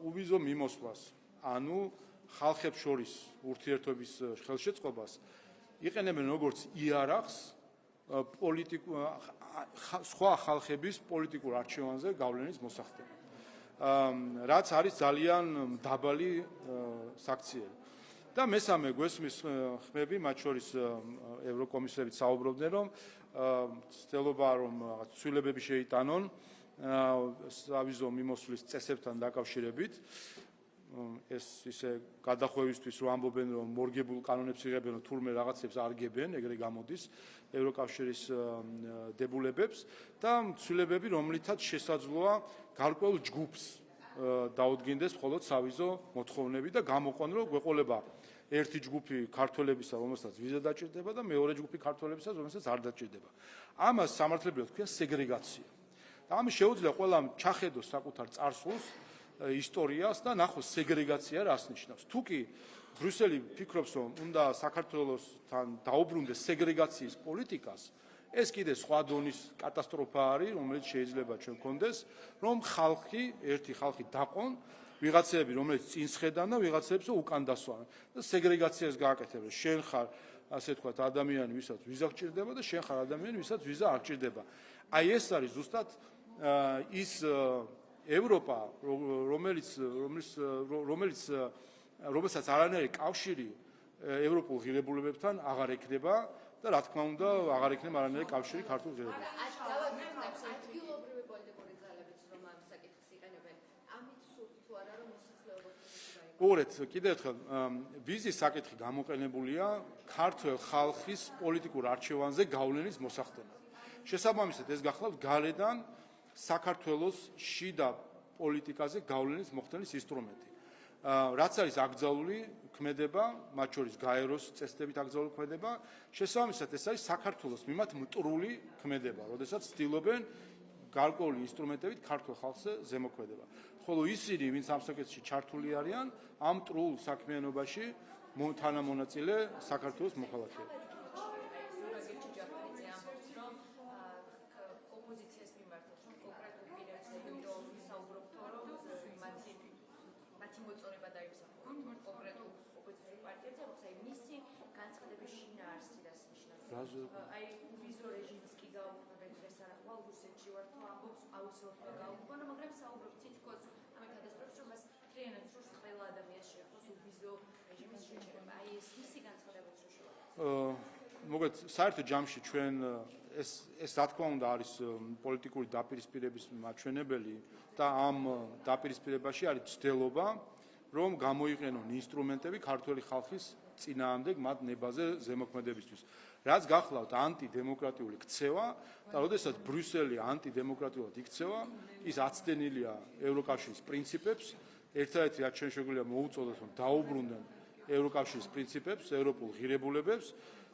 უბიზო მიმოსვლას, ანუ ხალხებს შორის ურთიერთობის ხელშეწყობას იყენებენ როგორც იარაღს სხვა ხალხების პოლიტიკურ არჩევანზე გავლენის მოსახდენად. რაც არის ძალიან დაბალი საქციელი. და მესამე გვესმის ხმები, მათ შორის ევროკომისრებით საუბრობდნენ, რომ ცდილობა რომ რაღაც ცვლილებები შეიტანონ სავიზო მიმოსვლის წესებთან დაკავშირებით. ეს ისე გადახვევისთვის რომ ამბობენ რომ მორგებულ კანონებს იღებენ, თურმე რაღაცებს არ გებენ, ეგრე გამოდის ევროკავშირის დებულებებს და ცვლილებები, რომლითაც შესაძლოა გარკვეულ ჯგუფს დაუდგინდეს მხოლოდ სავიზო მოთხოვნები და გამოყვან რომ გვეყოლება ერთი ჯგუფი ქართველებისა, რომელსაც ვიზა დაჭირდება და მეორე ჯგუფი ქართველებისა, რომელსაც არ დაჭირდება. ამას სამართლებრივად ქვია სეგრეგაცია. და ამის შეუძლია ყველამ ჩახედოს საკუთარ წარსულს, ისტორიას და ნახოს სეგრეგაცია რას ნიშნავს. თუკი ბრიუსელი ფიქრობს, რომ უნდა საქართველოსთან დაუბრუნდეს სეგრეგაციის პოლიტიკას, ეს კიდე სხვა დონის კატასტროფა არის, რომელიც შეიძლება ჩვენ გქონდეს, რომ ერთი ხალხი დაყონ, ვიღაცები, რომელიც წინ სხედან და ვიღაცებს უკან დასვან. და სეგრეგაციას გააკეთებენ. შენ ხარ, ასე ვთქვათ, ადამიანი, ვისაც ვიზა გჭირდება და შენ ხარ ადამიანი, ვისაც ვიზა არ გჭირდება. აი ეს არის ზუსტად ის ევროპა, რომელსაც არანაირი კავშირი ევროპულ ღირებულებებთან აღარ ექნება და რა თქმა უნდა, აღარ ექნება არანაირი კავშირი ქართულ ღირებულებებთან. ადგილობრივი პოლიტიკური ძალებიც რომ ამ საკითხს იყენებენ, ამით სურთ თუ არა რომ მოსახლეობა უყურეთ, კიდევ ერთხელ, ვიზის საკითხი გამოყენებულია ქართველ ხალხის პოლიტიკურ არჩევანზე გავლენის მოსახდენად. შესაბამისად, ეს გახლავთ გარედან საქართველოს შიდა პოლიტიკაზე გავლენის მოხდენის ინსტრუმენტი. რაც არის აკრძალული ქმედება, მათ შორის გაეროს წესდებით აკრძალული ქმედება, შესაბამისად, ეს არის საქართველოს მიმართ მტრული ქმედება, როდესაც ცდილობენ გარკვეული ინსტრუმენტებით ქართულ ხალხზე ზემოქმედება. ხოლო ისინი, ვინც ამ საკითხში ჩართული არიან, ამ მტრულ საქმიანობაში თანამონაწილე საქართველოს მოქალაქეები. აი ვიზო რეჟიმს კი გაუქმებენ დღეს არა ხვალ რუსეთში ვარ თუ ამბობს აუცილებლად გაუქმებენ, მაგრამ საუბრობთ თითქოს ამ კადასტროფას, რომ მას მთლიანად სურს ყველა ადამიანს შეეხოს ვიზო რეჟიმის შეჩერება. აი ეს მისი განცხადებაც შეშოვა. მოგეთ, საერთო ჯამში ჩვენ ეს რა თქმა უნდა არის პოლიტიკური დაპირისპირების მაჩვენებელი და ამ დაპირისპირებაში არის ცდილობა რომ გამოიყენონ ინსტრუმენტები ქართველი ხალხის წინააღმდეგ მათ ნებაზე ზემოქმედებისთვის. რაც გახლავთ ანტიდემოკრატიული ქცევა და როდესაც ბრიუსელი ანტიდემოკრატიულად იქცევა, ის აცდენილია ევროკავშირის პრინციპებს, ერთადერთი რაც ჩვენ შეგვიძლია მოუწოდოთ, რომ დაუბრუნდნენ ევროკავშირის პრინციპებს, ევროპულ ღირებულებებს,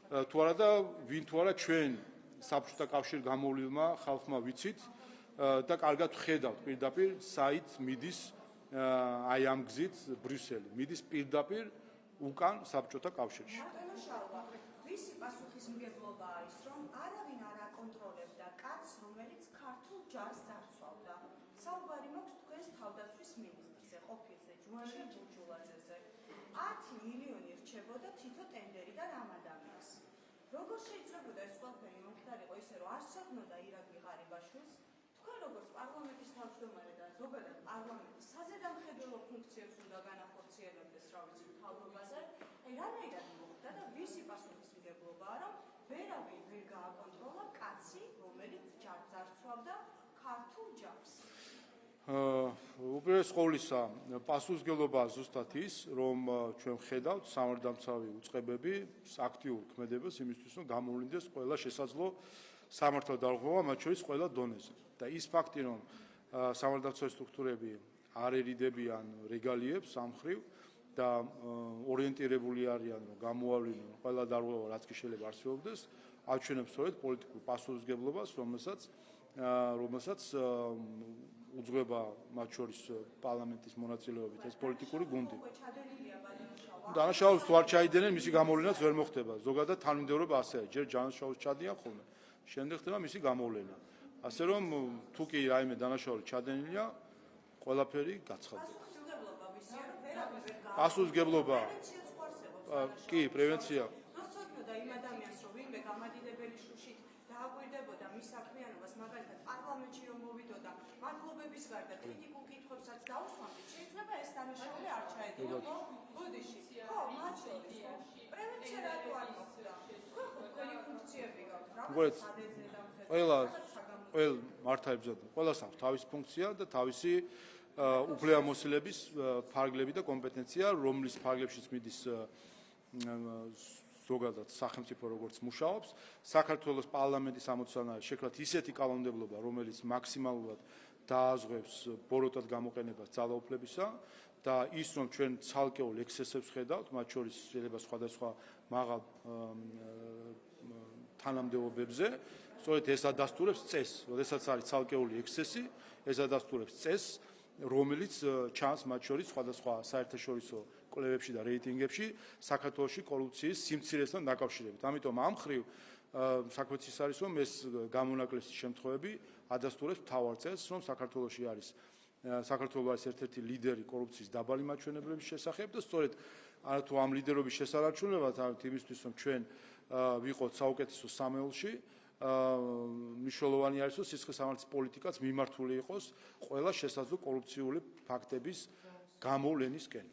თუ არა და ვინ თუ არა ჩვენ საბჭოთა კავშირ გამოვლილმა ხალხმა ვიცით და კარგად ვხედავთ პირდაპირ საით მიდის აი ამ გზით ბრიუსელი, მიდის პირდაპირ უკან საბჭოთა კავშირში. ვისი პასუხისმგებლობა არის, რომ არავინ არ აკონტროლებდა კაცს, რომელიც ქართულ ჯარს ძარცვავდა. საუბარი მაქვს თქვენს თავდაცვის მინისტრზე, ყოფილზე, ჯუანშე ბურჯულაძეზე. 10 მილიონი რჩებოდა თითო ტენდერიდან ამ ადამიანს. როგორ შეიძლებოდა ეს ყველაფერი მომხდარიყო ისე, რომ არ საგნოდა ირაკლი ღარიბაშვილს? თქვენ როგორც პარლამენტის თავმჯდომარე და ზოგადად პარლამენტის საზედამხედველო ფუნქციებს უნდა განახორციელებდეს, რა ვიცი, მთავრობაზე, აი რანაირად მოხდა და ვისი პასუხისმგებლობაა, რომ ვერავინ ვერ გააკონტროლა კაცი, რომელიც ძარცვავდა ქართულ ჯარს. უპირველეს ყოვლისა, პასუხისმგებლობა ზუსტად ის, რომ ჩვენ ვხედავთ სამართალდამცავი უწყებები აქტიურ ქმედებას იმისთვის, რომ გამოვლინდეს ყველა შესაძლო სამართალდამცავი, მათ შორის ყველა დონეზე. და ის ფაქტი, რომ სამართალდამცავი სტრუქტურები არ ერიდებიან რეგალიებს ამ მხრივ და ორიენტირებული არიან, რომ გამოავლინონ ყველა დარღვევა, რაც კი შეიძლება არსებობდეს, აჩვენებს სწორედ პოლიტიკურ პასუხისმგებლობას, რომელსაც უძღვება მათ შორის პარლამენტის მონაწილეობით ეს პოლიტიკური გუნდი. დანაშაულს თუ არ ჩაიდენენ, მისი გამოვლენაც ვერ მოხდება. ზოგადად თანმიმდევრობა ასეა, ჯერ დანაშაულს ჩადიან ხოლმე, შემდეგ ხდება მისი გამოვლენა. ასე რომ თუ კი რაიმე დანაშაული ჩადენილია, ყველაფერი გაცხადდება. პასუხისმგებლობა კი, პრევენცია. მოსწონდა იმ ადამიანს, რომ ვინმე გამადიდებელი შუშით დააკვირდებოდა მის საქმიანობას, მაგალითად პარლამენტში რომ მოვიდოდა, მადლობების გარდა ტექნიკურ კითხვებსაც დაუსვამდით, შეიძლება ეს დანაშაული არ ჩაედინო ბოდიში. ხო, მათ შორის პრევენცია რატო არ მოხდა? ხო, თქვენი ფუნქციები გაქვთ, რაღაც სადეზე ყველა მართლმსაჯულს ყველას აქვს თავისი ფუნქცია და თავისი უფლებამოსილების ფარგლები და კომპეტენცია, რომლის ფარგლებშიც მიდის ზოგადად სახელმწიფო როგორც მუშაობს, საქართველოს პარლამენტის ამოცანა შექმნათ ისეთი კანონმდებლობა, რომელიც მაქსიმალურად დააზღვევს ბოროტად გამოყენებას ძალაუფლებისა და ის რომ ჩვენ ცალკეულ ექსესებს ხედავთ, მათ შორის შეიძლება სხვადასხვა მაღალ თანამდებობებზე, სწორედ ეს ადასტურებს წესს, როდესაც არის ცალკეული ექსესი, ეს ადასტურებს წესს, რომელიც ჩანს მათ შორის სხვადასხვა საერთაშორისო კვლევებში და რეიტინგებში საქართველოში კორუფციის სიმცირესთან დაკავშირებით. ამიტომ ამ მხრივ საქმეც ის არის, რომ ეს გამონაკლისი შემთხვევები ადასტურებს მთავარ წესს, რომ საქართველოში არის ერთ-ერთი ლიდერი კორუფციის დაბალი მაჩვენებლების შესახებ და სწორედ თუ ამ ლიდერობის შესანარჩუნებლად იმისთვის, რომ ჩვენ ვიყოთ საუკეთესო სამეულში, მნიშვნელოვანი არის, რომ სისხლისამართლის პოლიტიკაც მიმართული იყოს ყველა შესაძლო კორუფციული ფაქტების გამოვლენისკენ.